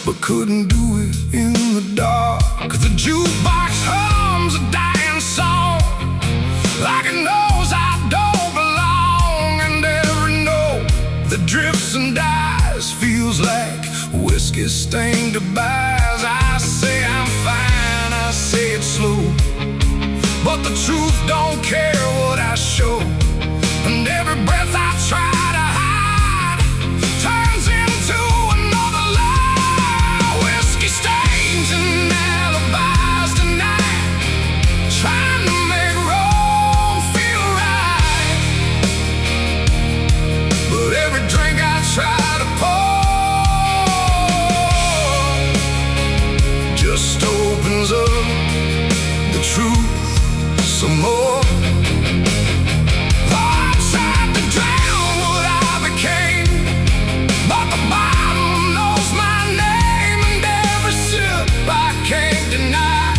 but couldn't do it in the dark. The jukebox hums a dying song, like it knows I don't belong, and every note that drifts and dies feels like whiskey stained goodbyes. I say I'm fine, I say it slow, but the truth don't care what I show, and every breath I try to hide turns into another lie. Whiskey stains and alibis tonight, trying to make wrong feel right. But every drink I try to pour just opens up the truth some more. I tried to drown what I became, but the bottle knows my name, and every sip I can't deny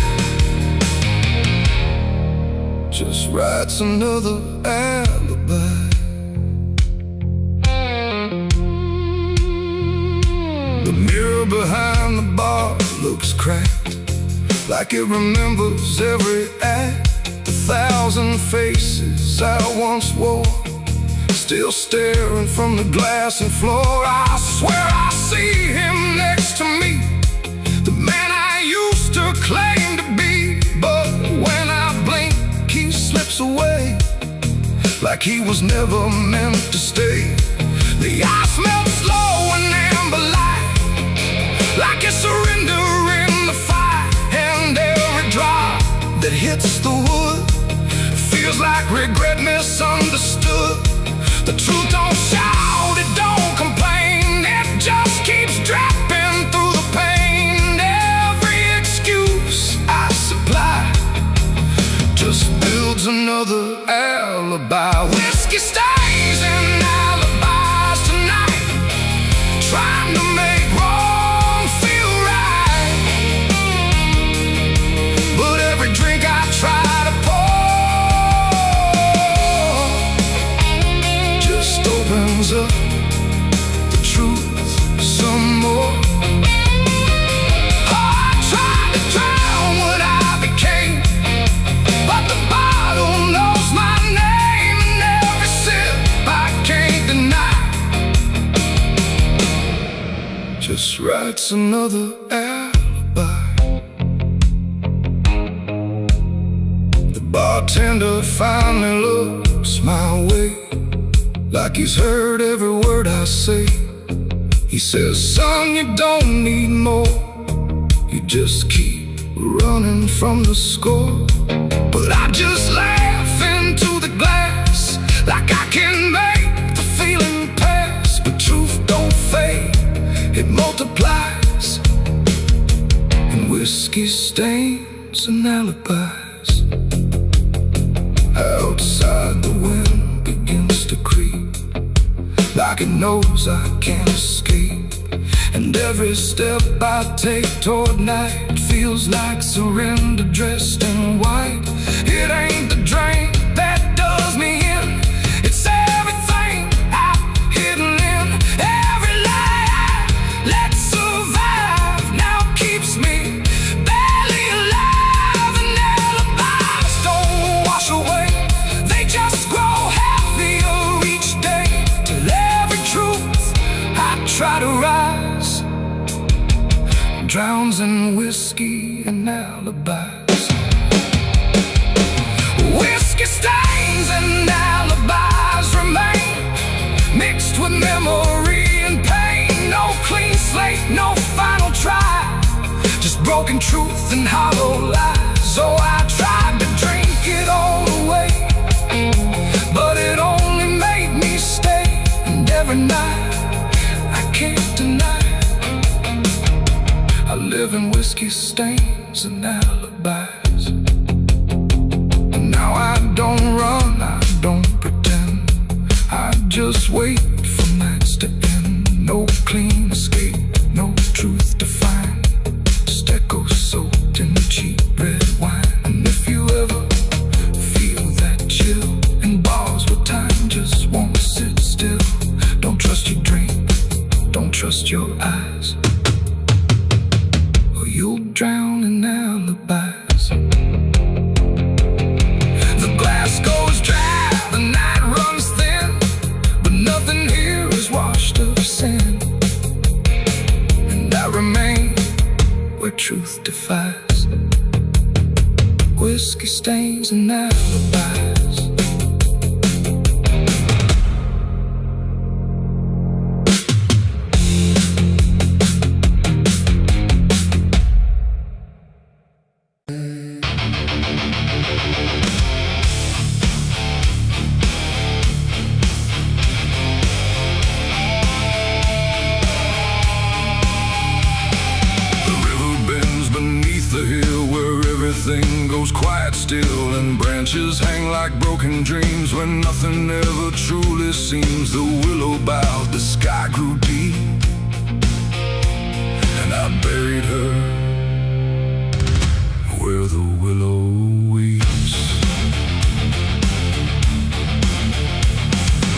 just writes another alibi. The mirror behind the bar looks cracked, like it remembers every act. 1,000 faces I once wore, still staring from the glass and floor. I swear I see him next to me, the man I used to claim to be. But when I blink, he slips away, like he was never meant to stay. The ice melts slow and amber light, like a surrender in the fire, and every drop that hits the wood feels like regret misunderstood. The truth don't shout, it don't complain, it just keeps dropping through the pain. Every excuse I supply just builds another alibi. Whiskey stains and alibis tonight, trying to make wrong feel right. But every drink I try to pour just opens up the truth some more. I tried to drown what I became, but the bottle knows glass writes another alibi. The bartender finally looks my way, like he's heard every word I say. He says, son, you don't need more, you just keep running from the score. But I just laugh into the glass, like I can make the feeling pass. But truth don't fade, it multiplies, and whiskey stains and alibis. Outside the wind begins to creep, like it knows I can't escape. And every step I take toward night feels like surrender dressed in white. It ain't the drink that does me in, it's everything I've hidden in. Every lie I let survive now keeps me barely alive. And alibis don't wash away, they just grow heavier each day, till every truth I try to rise drowns in whiskey and alibis. Whiskey stains and alibis remain, mixed with memory and pain. No clean slate, no final try, just broken truth and hollow lies. So I tried to drink it all away, but it only made me stay. And every night I can't deny, I live in whiskey stains and alibis. And now I don't run, I don't pretend, I just wait for nights to end. No clean escape, no truth to find, just echoes soaked in cheap red wine. And if you ever feel that chill in bars where time just won't sit still, don't trust your dream, don't trust your eyes, you'll drown in alibis. The glass goes dry, the night runs thin, but nothing here is washed of sin. And I remain where truth defies, whiskey stains and alibis. Everything goes quiet still, and branches hang like broken dreams when nothing ever truly seems. The willow bowed, the sky grew deep, and I buried her where the willow weeps.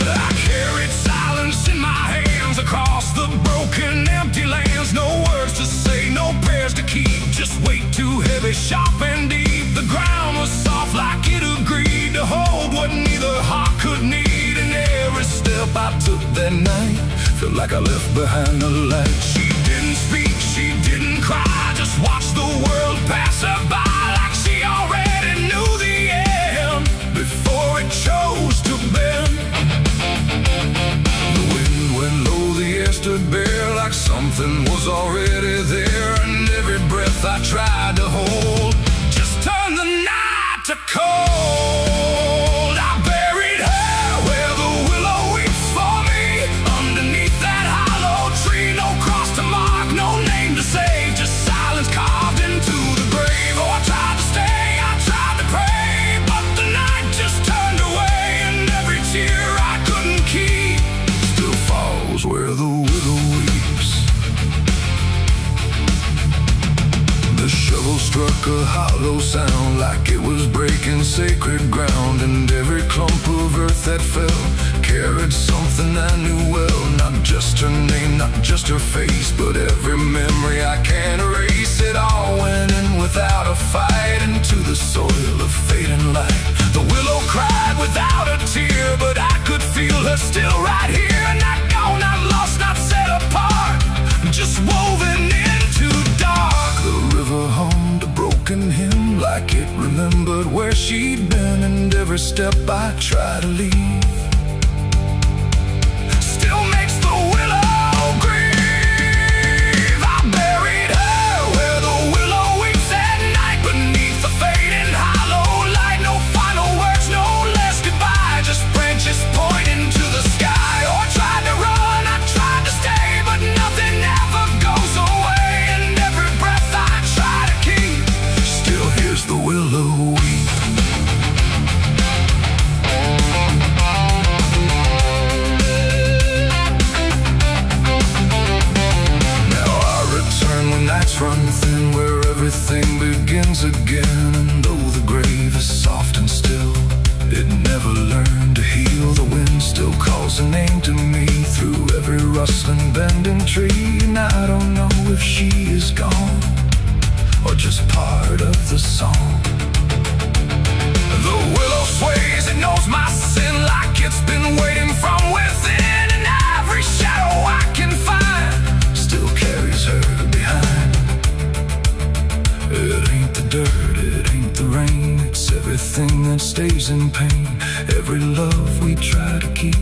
I carried silence in my hands across the broken empty lands. No words to say, no prayers to keep, just weight too heavy, sharp and deep. The ground was soft like it agreed to hold what neither heart could need. And every step I took that night felt like I left behind a light. She didn't speak, she didn't cry, just watched the world pass her by, like she already knew the end before it chose to bend. The wind went low, the air stood bare, like something was already there. And every breath I tried to hold just turned the night to cold. I buried her where the willow weeps for me, underneath that hollow tree. No cross to mark, no name to save, just silence carved into the grave. Oh, I tried to stay, I tried to pray, but the night just turned away. And every tear I couldn't keep still falls where the willow weeps. The shovel struck a hollow sound, like it was breaking sacred ground. And every clump of earth that fell carried something I knew well. Not just her name, not just her face, but every memory I can't erase. It all went in without a fight, into the soil of fate and light. The willow cried without a tear, but I could feel her still right here. Not gone, not lost, not set apart, just woven every step I try to leave still makes the willow grieve. I buried her where the willow weeps at night beneath the fading hollow light. No final words, no less goodbye, just branches pointing to the sky. Or tried to run, I tried to stay, but nothing ever goes away. And every breath I try to keep still hears the willow weep. Nights run thin where everything begins again. And though the grave is soft and still, it never learned to heal. The wind still calls a name to me through every rustling bending tree. And I don't know if she is gone or just part of the song. The willow sways, it knows my sin like it's been waiting from within. And every shadow I can find still carries her behind. It ain't the dirt, it ain't the rain, it's everything that stays in pain. Every love we try to keep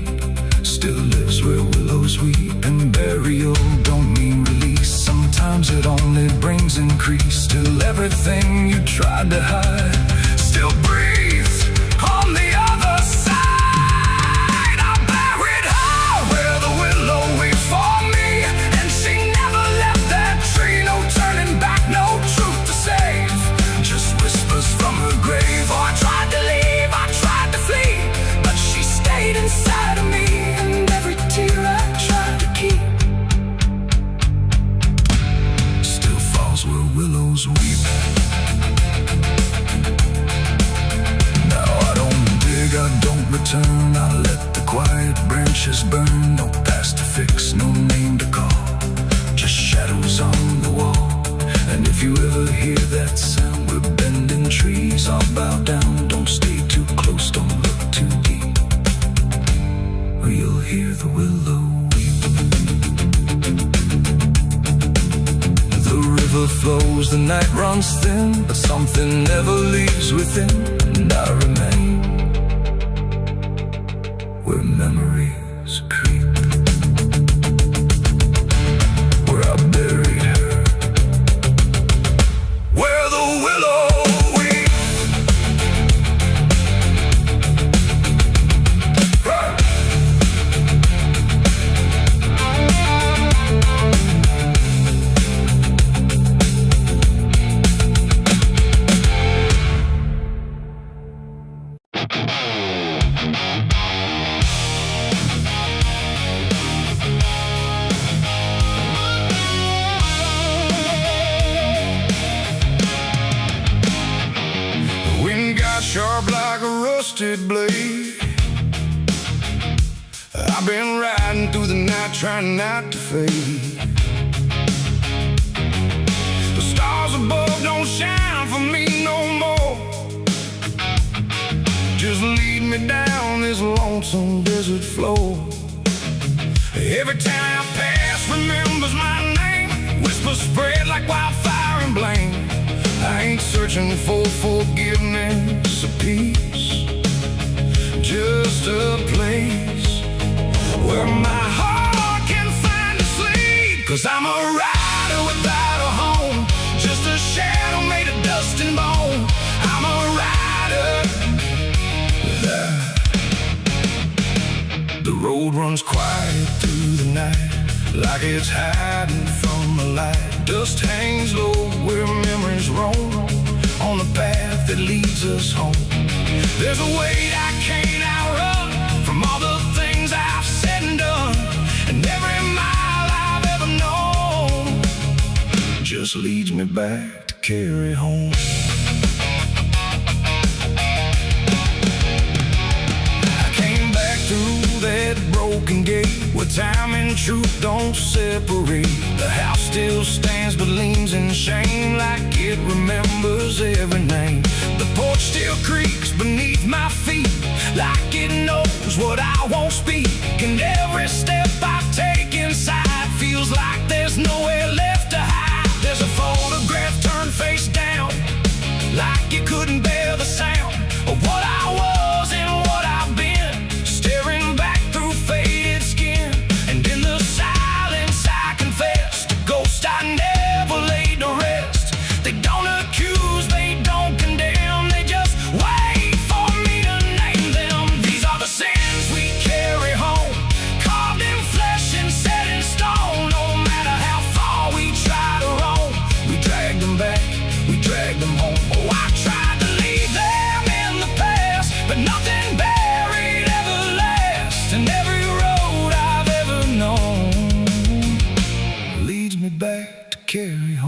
still lives where willows weep. And burial don't mean release, sometimes it only brings increase. Still everything you tried to hide still breathes on the other side. I buried her where the willow weeps for me, and she never left that tree. No turning back, no truth to save, just whispers from her grave. Oh, I tried to leave, I tried to flee, but she stayed inside of me. And every tear I tried to keep still falls where willows weep. Now I don't dig, I don't return, I let the quiet branches burn. No past to fix, no name to call, just shadows on the wall. And if you ever hear that sound, we're bending trees, I'll bow down. Don't stay too close, don't look too deep, or you'll hear the willow weep. The river flows, the night runs thin, but something never leaves within. And I remain where memories creep, where I buried her, where the willow weeps. Sharp like a rusted blade, I've been riding through the night trying not to fade. The stars above don't shine for me no more, just lead me down this lonesome desert floor. Every town I pass remembers my name, whispers spread like wildfire and blame. I ain't searching for forgiveness or peace, just a place where my heart can find a sleep. 'Cause I'm a rider without a home, just a shadow made of dust and bone. I'm a rider. The road runs quiet through the night, like it's hiding from the light. Dust hangs low where memories roam, on the path that leads us home. There's a weight I can't outrun from all the things I've said and done. And every mile I've ever known just leads me back to carry home. I came back through that broken gate where time and truth don't separate. The house still stands but leans in shame, like it remembers every name. The porch still creaks beneath my feet, like it knows what I won't speak. And every step I take inside feels like there's nowhere left to hide. There's a photograph turned face down, like it couldn't bear the sound of what I was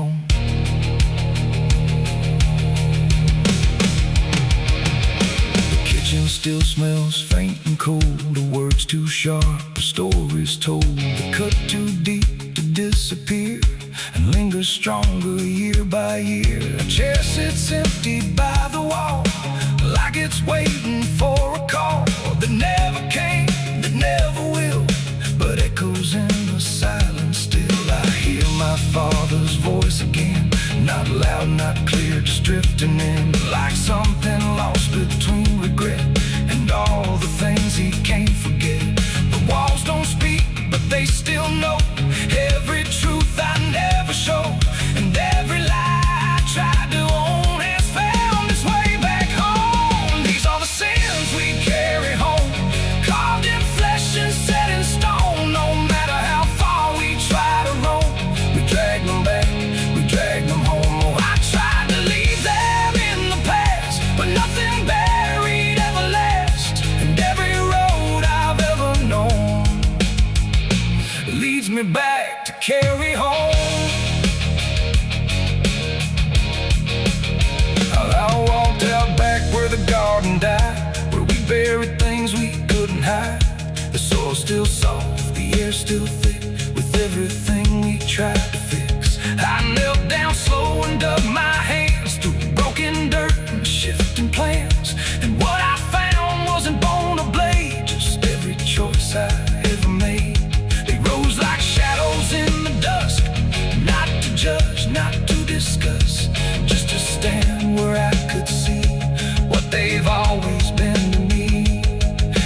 home. The kitchen still smells faint and cold, the words too sharp, the stories told, the cut too deep to disappear and lingers stronger year by year. A chair sits empty by the wall, like it's waiting for a call that never came, that never will, but echoes in the silence still. I hear my father's voice again, not loud, not clear, just drifting in, like something lost between regret and all the things he can't forget. The walls don't speak, but they still know every truth I never show, and every lie I tried to own has found its way back home. These are the sins we carry home, carved in flesh and set in stone. No matter how far we try to roam, we drag them back, we drag them home. Oh, I tried to leave them in the past, but nothing buried ever lasts, and every road I've ever known leads me back to carry home. I walked out back where the garden died, where we buried things we couldn't hide. The soil's still soft, the air's still thick, with everything we tried to fix. I knelt down slow and dug my hands through broken dirt and shifting plans, and what I found wasn't bone or blade, just every choice I ever made. They rose like shadows in the dusk, not to judge, not to discuss, just to stand where I could see what they've always been to me.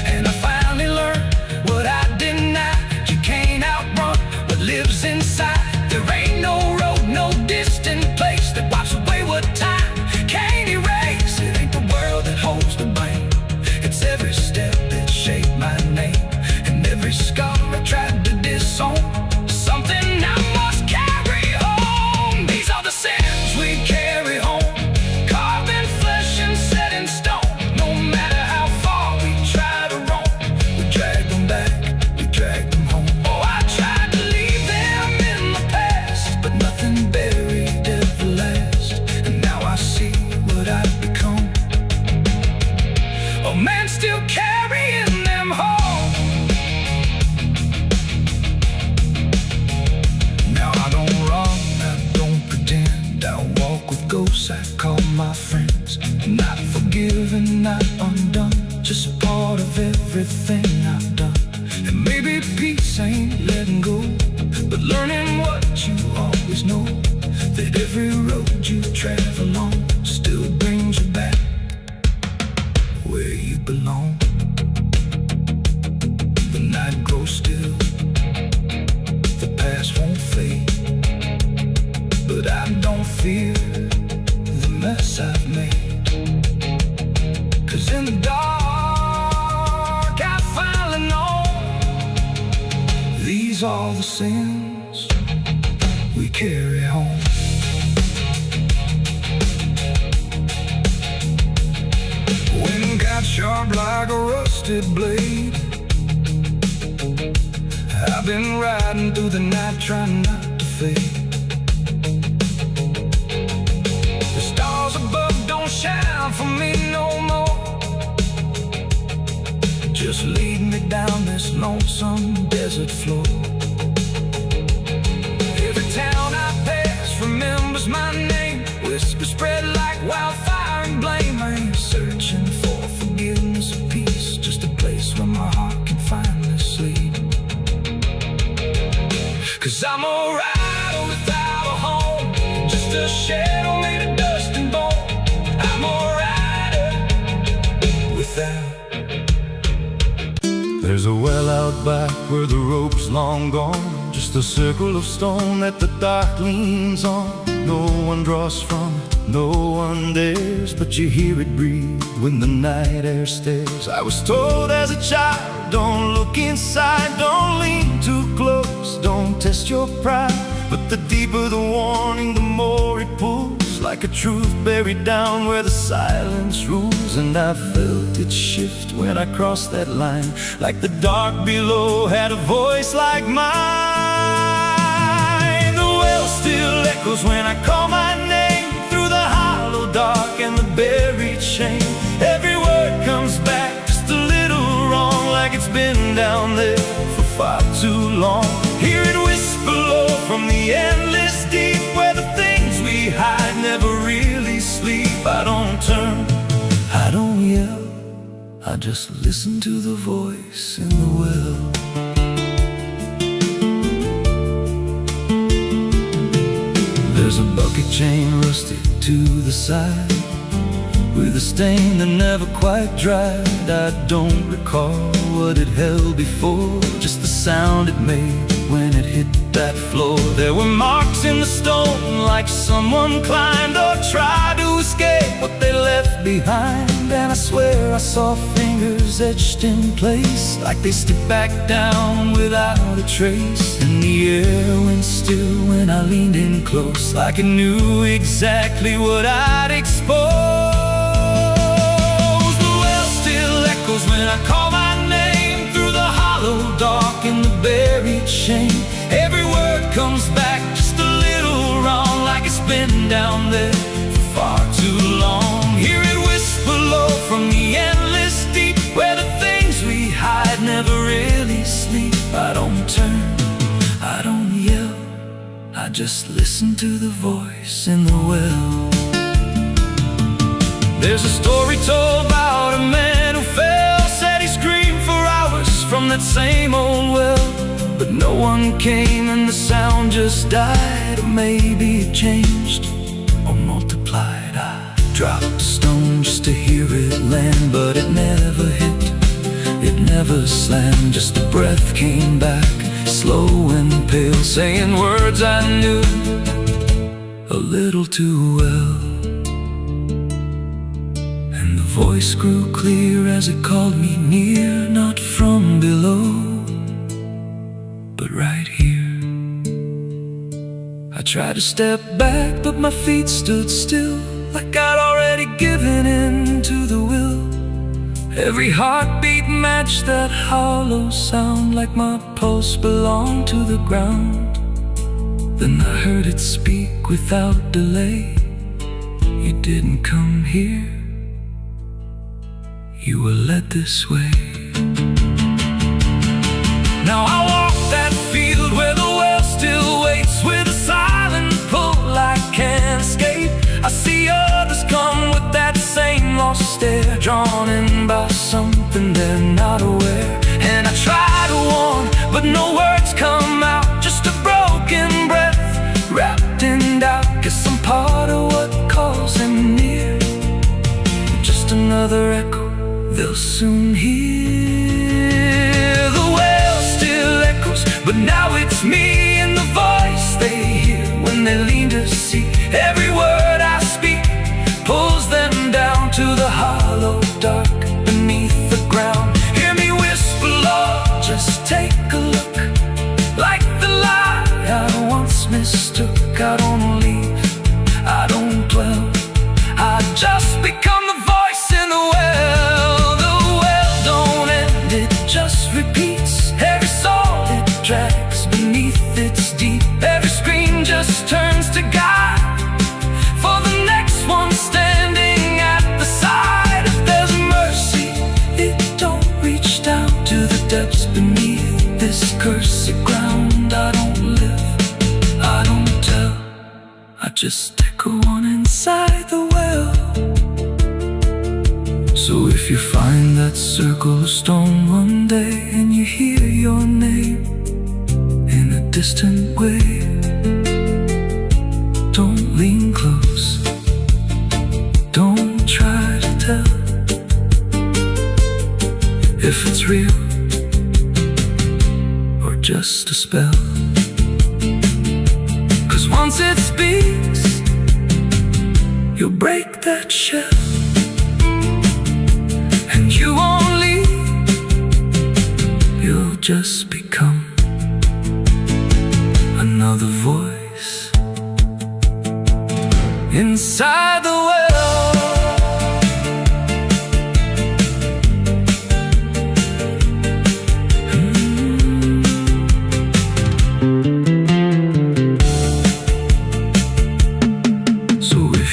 And I finally learned what I denied: you can't outrun what lives inside. There ain't no road, no distant place that wipes away what time can't erase. It ain't the world that holds the blame, it's every step that shaped my name, and every scar I tried to disown, something I must carry home. These are the sins we carry home, carved in flesh and set in stone. No matter how far we try to roam, we drag them back, we drag them home. Oh, I tried to leave them in the past, but nothing buried ever lasts, and now I see what I've become, a man still carrying them home. Now I don't run, I don't pretend, I walk with ghosts I call my friends. Not forgiven, not undone, just part of everything I've done. And maybe peace ain't letting go, but learning what you always know, that every road you travel on still brings you back where you belong. The night grows still, the past won't fade, but I don't fear the mess I've made, 'cause in the dark I finally know these are the sins we carry home. Wind got sharp like a rusted blade, I've been riding through the night trying not to fade. The stars above don't shine for me no more, just lead me down this lonesome desert floor. Every town I pass remembers my name, whispers spread like wildfire and blame. I ain't searching for forgiveness or peace, just a place where my heart can finally sleep. 'Cause I'm a rider without a home, just a shadow made of dust and bone. I'm a rider without. There's a well out back where the rope's long gone, just a circle of stone that the dark leans on. No one draws from it, no one dares, but you hear it breathe when the night air stares. I was told as a child, don't look inside, don't lean too close, don't test your pride. But the deeper the warning, the more it pulls, like a truth buried down where the silence rules. And I felt it shift when I crossed that line, like the dark below had a voice like mine. The well still echoes
echoes when I call my name through the hollow dark and the buried shame. Every word comes back just a little wrong, like it's been down there for far too long. Hear it whisper low from the endless deep, where the things we hide never really sleep. I don't turn, I don't yell, I just listen to the voice in the well. There's a bucket chain rusted to the side, with a stain that never quite dried. I don't recall what it held before, just the sound it made when it hit that floor. There were marks in the stone, like someone climbed or tried to escape what they left behind. And I swear I saw fingers etched in place, like they slipped back down without a trace. And the air went still when I leaned in close, like it knew exactly what I'd expose. The well still echoes when I call my name through the hollow dark and the buried shame. Every word comes back just a little wrong, like it's been down there for far too long. Hear it whisper low from the endless deep, where the things we hide never really sleep. I don't turn, I don't yell, I just listen to the voice in the well. There's a story told about a man who fell, said he screamed for hours from that same old well. But no one came and the sound just died. Or maybe it changed or multiplied. I dropped a stone just to hear it land, but it never hit, it never slammed. Just a breath came back, slow and pale, saying words I knew a little too well. And the voice grew clear as it called me near, not from below, but right here. I tried to step back, but my feet stood still, like I'd already given in to the will. Every heartbeat matched that hollow sound, like my pulse belonged to the ground. Then I heard it speak without delay. You didn't come here, you were led this way. Now I walk that field where the well still waits, with a silent pull I can't escape. I see others come with that same lost stare, drawn in by something they're not aware. And I try to warn, but no words come out, just a broken breath wrapped in doubt. Guess I'm part of what calls him near, just another echo they'll soon hear. The well still echoes, but now it's me and the voice they hear when they lean to see. Every word I speak pulls them down to the hollow dark beneath the ground. Hear me whisper, Lord, just take a look, like the lie I once mistook. I don't leave, I don't dwell, I just become the voice in the well. The well don't end, it just repeats. Every soul it drags beneath its deep. Every scream just turns to guide for the next one standing at the side. If there's mercy, it don't reach down to the depths beneath this cursed ground. I don't live, I don't tell, I just echo on inside the well. So if you find that circle of stone one day, and you hear your name in a distant way, don't lean close, don't try to tell if it's real or just a spell. 'Cause once it speaks, you'll break that shell, and you won't leave, you'll just become another voice inside the well.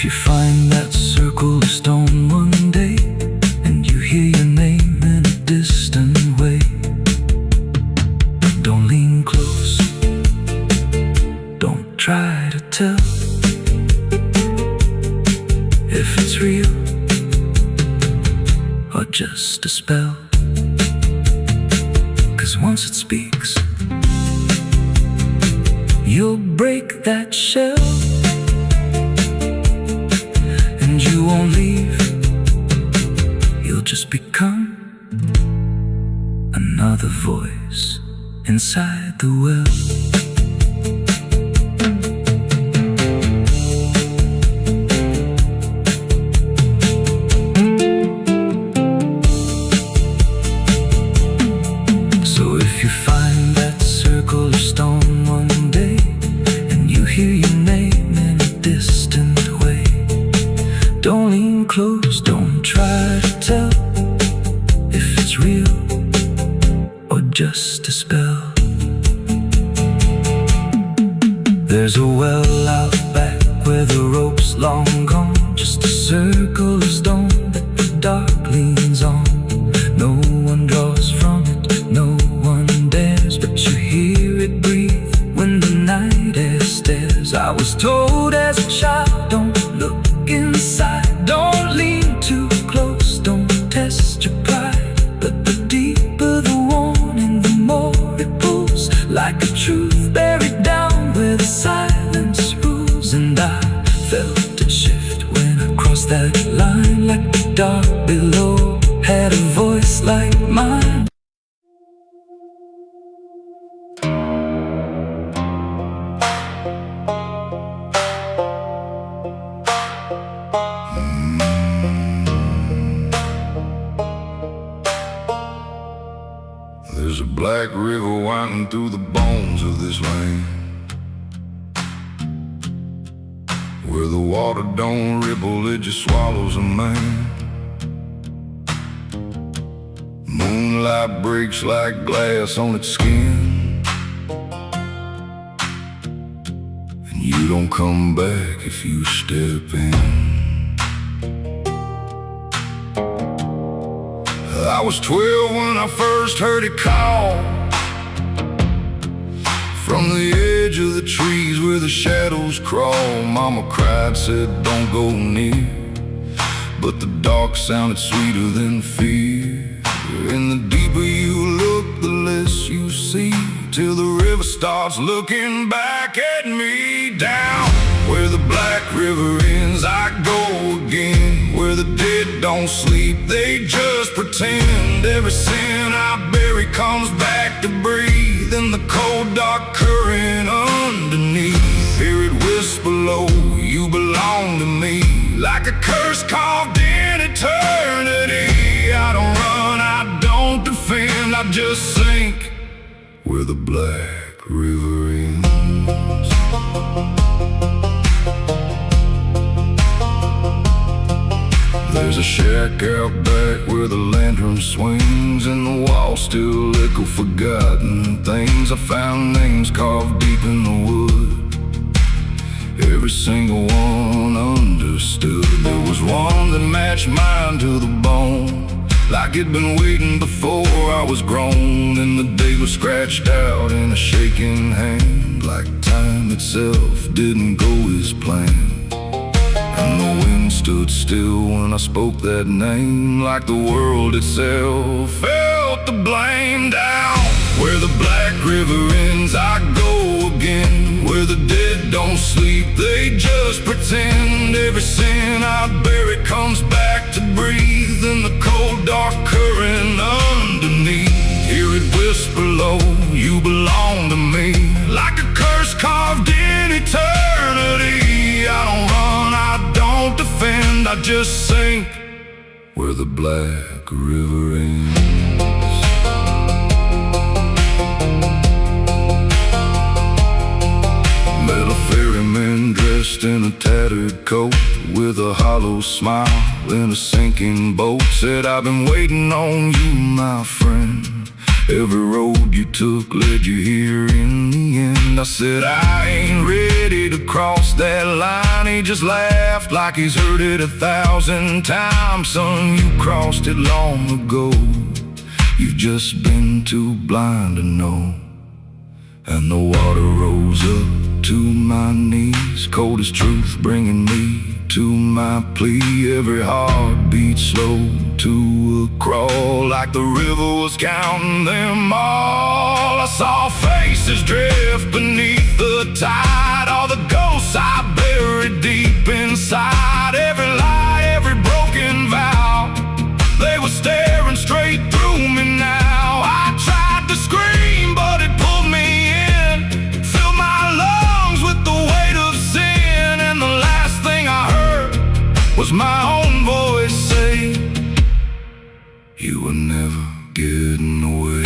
If you find that circle of stone one day, and you hear your name in a distant way, don't lean close, don't try to tell if it's real or just a spell. 'Cause once it speaks, you'll break that shell, and you won't leave. You'll just become another voice inside the well. So if you find that circle of stone one day, and you hear your name in a distant way, don't lean close, don't try to tell if it's real or just a spell. There's a well out back where the rope's long gone, just a circle of stone that the dark leans on. No one draws from it, no one dares, but you hear it breathe when the night air stares. I was told as a child, don't look inside, don't lean too close, don't test your pride. But the deeper the warning, the more it pulls, like a truth buried down where the silence rules. And I felt it shift when I crossed that line, like the dark below had a voice like mine.
There's a black river winding through the bones of this land, where the water don't ripple, it just swallows a man. Moonlight breaks like glass on its skin, and you don't come back if you step in. I was 12 when I first heard it call, from the edge of the trees where the shadows crawl. Mama cried, said don't go near, but the dark sounded sweeter than fear. And the deeper you look, the less you see, till the river starts looking back at me. Down where the black river ends, I go again, where the dead don't sleep, they just pretend. Every sin I bury comes back to breathe in the cold dark current underneath. Hear it whisper low, you belong to me, like a curse carved in eternity. I don't run, I don't defend, I just sink where the black river ends. There's a shack out back where the lantern swings, and the walls still echo forgotten things. I found names carved deep in the wood, every single one understood. There was one that matched mine to the bone, like it'd been waiting before I was grown. And the day was scratched out in a shaking hand, like time itself didn't go as planned. And the wind stood still when I spoke that name, like the world itself felt the blame. Down where the black river ends, I go again, where the dead don't sleep, they just pretend. Every sin I bury comes back to breathe in the cold dark current underneath. Hear it whisper low, you belong to me, like a curse carved in eternity. I don't run, I don't defend, I just sink where the black river ends. Met a ferryman dressed in a tattered coat, with a hollow smile in a sinking boat. Said, I've been waiting on you, my friend. Every road you took led you here in the end. I said, I ain't ready to crossed that line, he just laughed like he's heard it 1,000 times. Son, you crossed it long ago. You've just been too blind to know. And the water rose up to my knees, cold as truth, bringing me to my plea. Every heartbeat slow to a crawl, like the river was counting them all. I saw faces drift beneath the tide, all the ghosts I buried deep inside. Every lie, every broken vow, they were staring straight through me now. I tried to scream, but it pulled me in, filled my lungs with the weight of sin. And the last thing I heard was my own voice say, you were never getting away.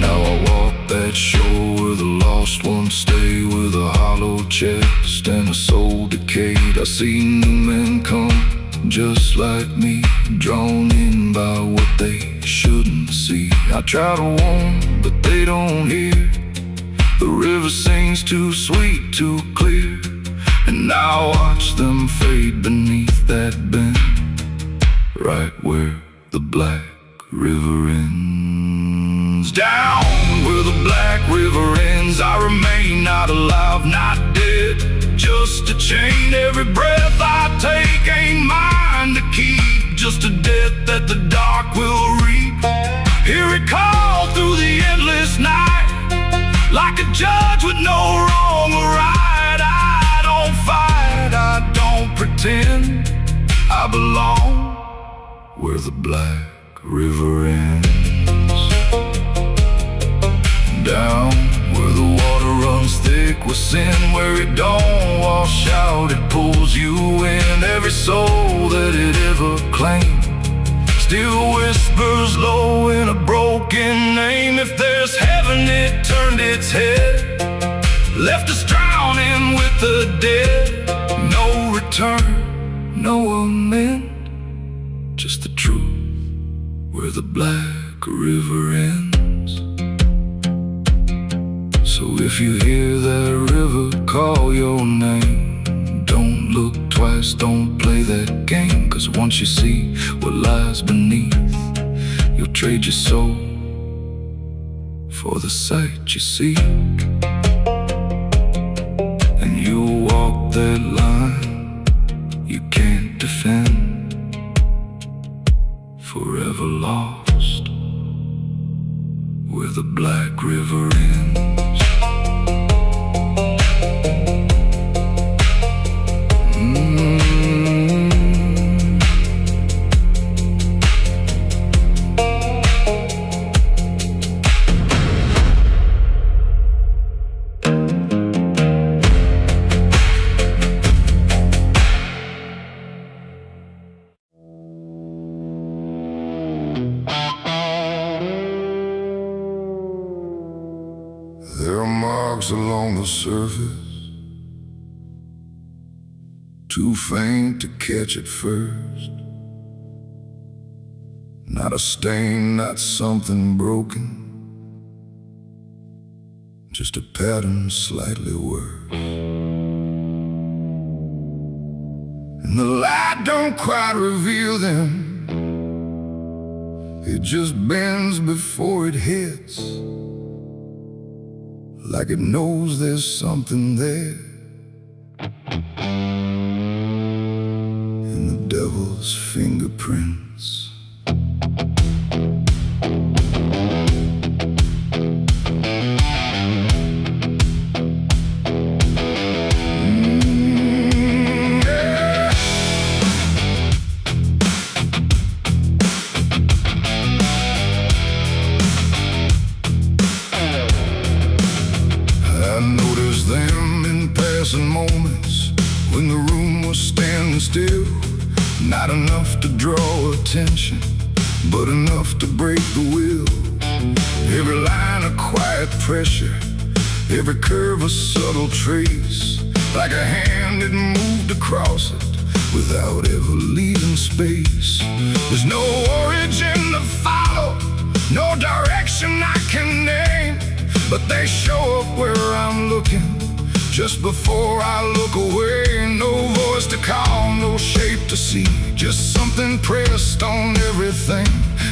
Now I walk that shore where the lost ones stay, with a hollow chest and a soul decayed. I see new men come just like me, drawn in by what they shouldn't see. I try to warn, but they don't hear. The river sings too sweet, too clear, and I watch them fade beneath that bend, right where the black river ends. Down where the black river ends, I remain not alive, not dead, just a chain. Every breath I take ain't mine to keep, just a death that the dark will reap. Hear it call through the endless night, like a judge with no wrong or right. I don't fight, I don't pretend, I belong where the black river ends. Down where the water runs thick with sin, where it don't wash out, it pulls you in. Every soul that it ever claimed still whispers low in a broken name. If there's heaven, it turned its head, left us drowning with the dead. No return, no amend, just the truth where the black river ends. So if you hear that river call your name, don't look twice, don't play that game. 'Cause once you see what lies beneath, you'll trade your soul for the sight you seek. And you'll walk that line you can't defend, forever lost where the black river ends. There are marks along the surface, too faint to catch at first. Not a stain, not something broken, just a pattern slightly worse. And the light don't quite reveal them, it just bends before it hits, like it knows there's something there. And the devil's fingerprints. I noticed them in passing moments when the room was standing still. Not enough to draw attention, but enough to break the will. Every line a quiet pressure, every curve a subtle trace, like a hand that moved across it without ever leaving space. There's no origin to follow, no direction I can name, but they show up where I'm looking. Just before I look away, no voice to call, no shape to see, just something pressed on everything.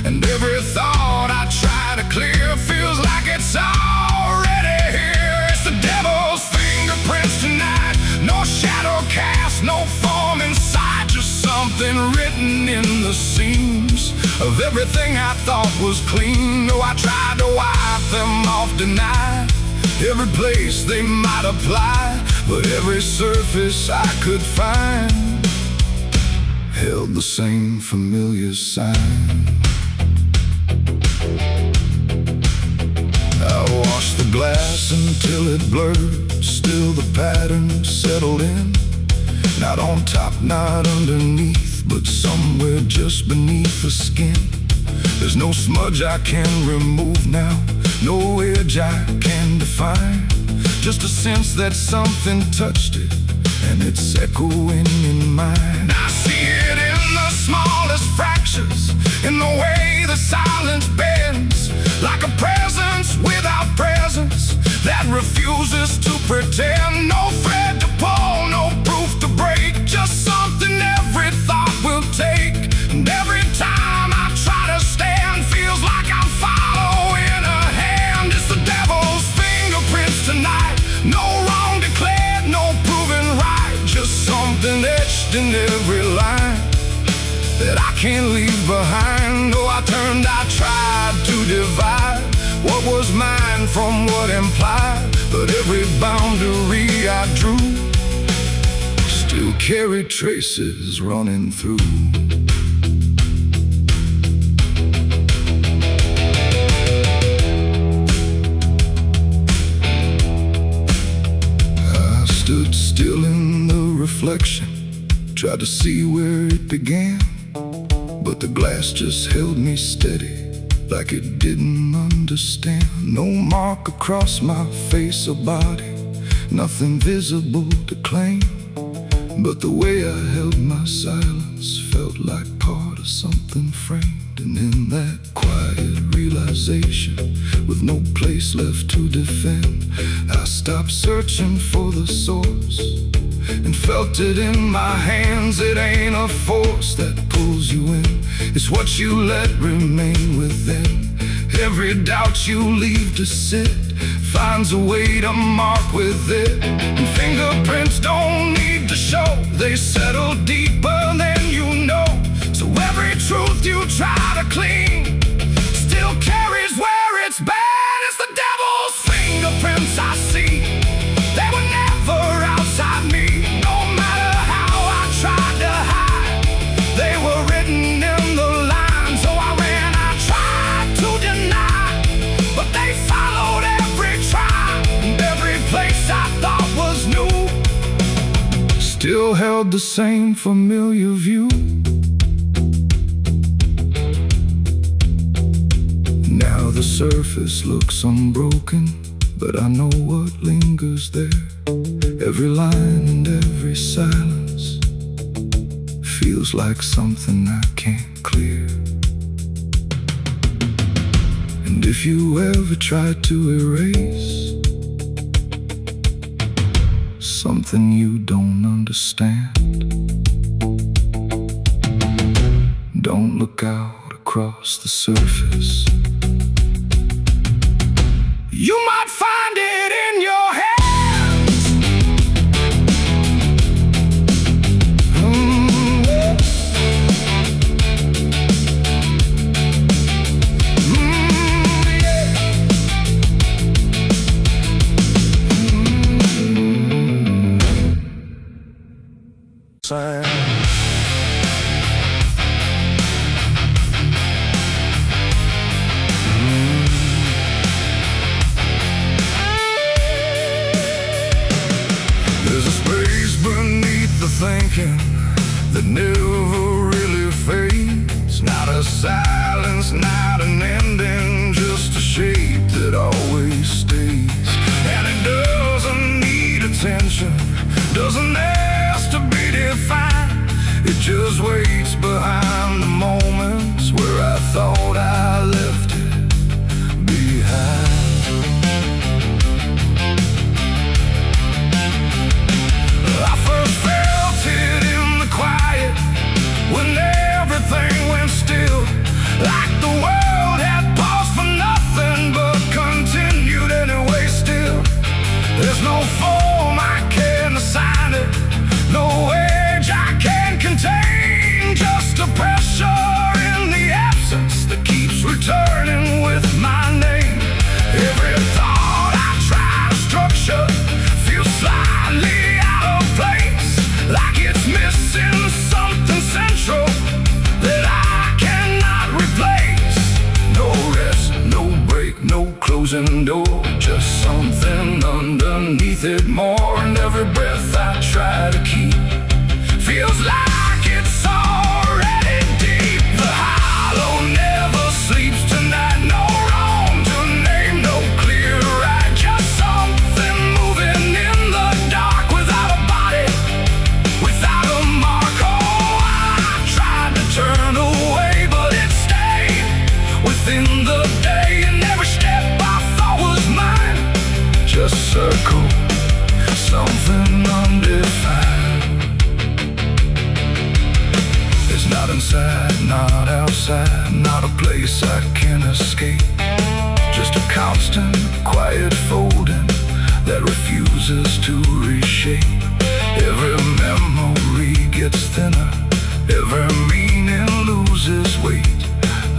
And every thought I try to clear feels like it's already here. It's the devil's fingerprints tonight, no shadow cast, no form in sight, just something written in the seams of everything I thought was clean. No, I tried to wipe them off, deny every place they might apply, but every surface I could find held the same familiar sign. I washed the glass until it blurred, still the pattern settled in. Not on top, not underneath, but somewhere just beneath the skin. There's no smudge I can remove now, no edge I can define, just a sense that something touched it, and it's echoing in mine. I see it in the smallest fractures, in the way the silence bends, like a presence without presence that refuses to pretend. No thread to pull, no proof to break, just something every thought will take. And every time I try to stand, feels like I'm following a hand. It's the devil's fingerprints tonight, no wrong declared, no proven right, just something etched in every line that I can't leave behind. Oh, I tried to divide what was mine from what implied, but every boundary I drew still carried traces running through. I stood still in the reflection, tried to see where it began, but the glass just held me steady, like it didn't understand. No mark across my face or body, nothing visible to claim, but the way I held my silence felt like part of something framed. And in that quiet realization, with no place left to defend, I stopped searching for the source and felt it in my hands. It ain't a force that pulls you in, it's what you let remain within. Every doubt you leave to sit finds a way to mark with it. And fingerprints don't need to show, they settle deeper than you know. So every truth you try to clean still carries where it's been. It's the devil's fingerprints I see, they were never outside me. No matter how I tried to hide, they were written in the lines. So I ran, I tried to deny, but they followed every try, and every place I thought was new still held the same familiar view. Now the surface looks unbroken, but I know what lingers there. Every line and every silence feels like something I can't clear. And if you ever try to erase something you don't understand, don't look out across the surface. You might find it in your hands. Thinking that never really fades, not a silence, not an ending, just a shape that always stays. And it doesn't need attention, doesn't ask to be defined. something underneath it more, and every breath I try to keep feels like it's already deep. The hollow never sleeps tonight, no wrong to name, no clear right, just something moving in the dark without a body, without a mark. Oh, I tried to turn away, but it stayed within the day, and every step I thought was mine just circle, something undefined. It's not inside, not outside, not a place I can escape, just a constant, quiet folding that refuses to reshape. Every memory gets thinner, every meaning loses weight,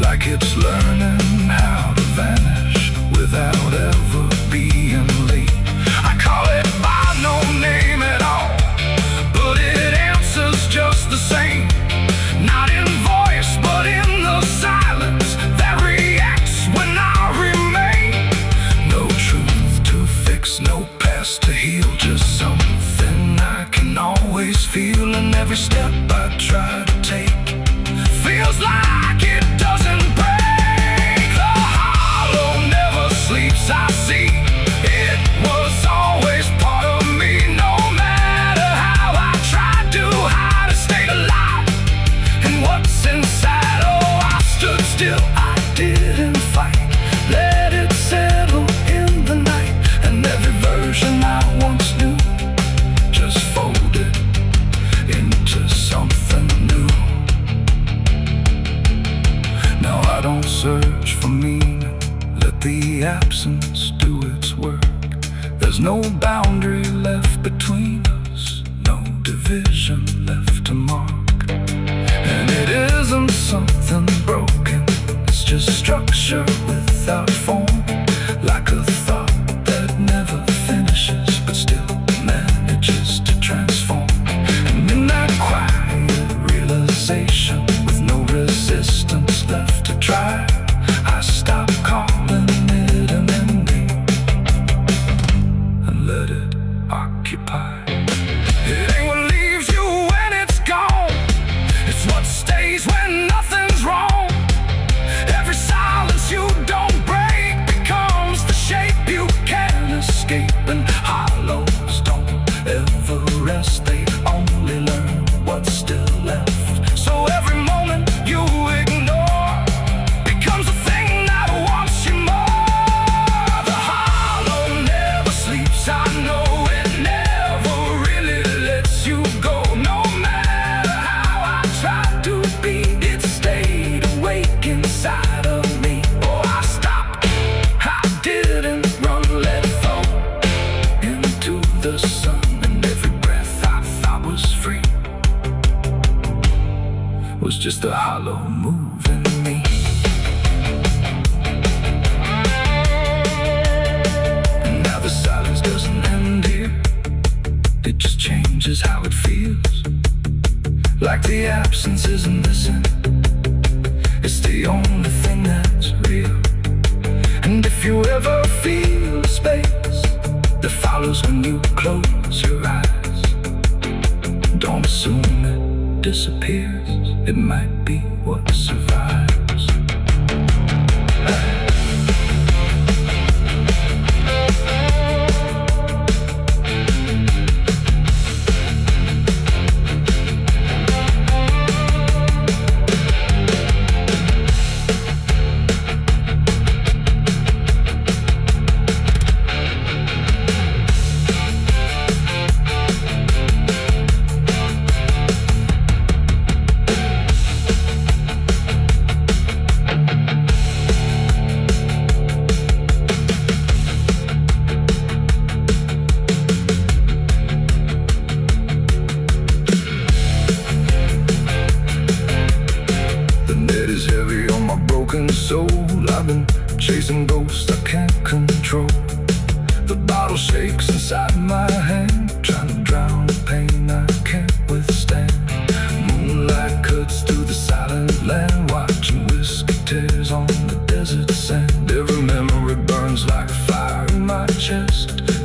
like it's learning how to vanish without ever being late. I call it by no name at all, but it answers just the same. Not in voice, but in the silence that reacts when I remain. No truth to fix, no past to heal, just something I can always feel. And every step I try to take feels like it doesn't break. The hollow never sleeps, I see. It was always part of me, no matter how I tried to hide, it stayed alive. And what's inside, oh, I stood still, I didn't fight, let it settle in the night. And every version I once knew just folded into something new. Now I don't search for meaning, let the absence do its work. There's no boundary left between us, no division left to mark. And it isn't something broken, it's just structure without form, like a thought that never finishes but still manages to transform. And in that quiet realization, with no resistance left to try, I stop calling it an ending and let it occupy. It ain't what leaves you when it's gone, it's what stays when nothing's wrong. Every silence you don't break becomes the shape you can't escape. And hollows don't ever rest, they only learn what's still left. So every moment you ignore becomes a thing that wants you more. The hollow never sleeps, I know it never really lets you go. No matter how I tried to be, it stayed awake inside of me. Oh, I stopped, I didn't run, let it fall into the sun. And every breath I thought was free was just a hollow moving me. And now the silence doesn't end here, it just changes how it feels. Like the absence isn't missing, it's the only thing that's real. And if you ever feel the space that follows when you close your eyes, don't assume it disappears, it might be what survives. Soul, I've been chasing ghosts I can't control. The bottle shakes inside my hand, trying to drown the pain I can't withstand. Moonlight cuts through the silent land, watching whiskey tears on the desert sand. Every memory burns like fire in my
chest.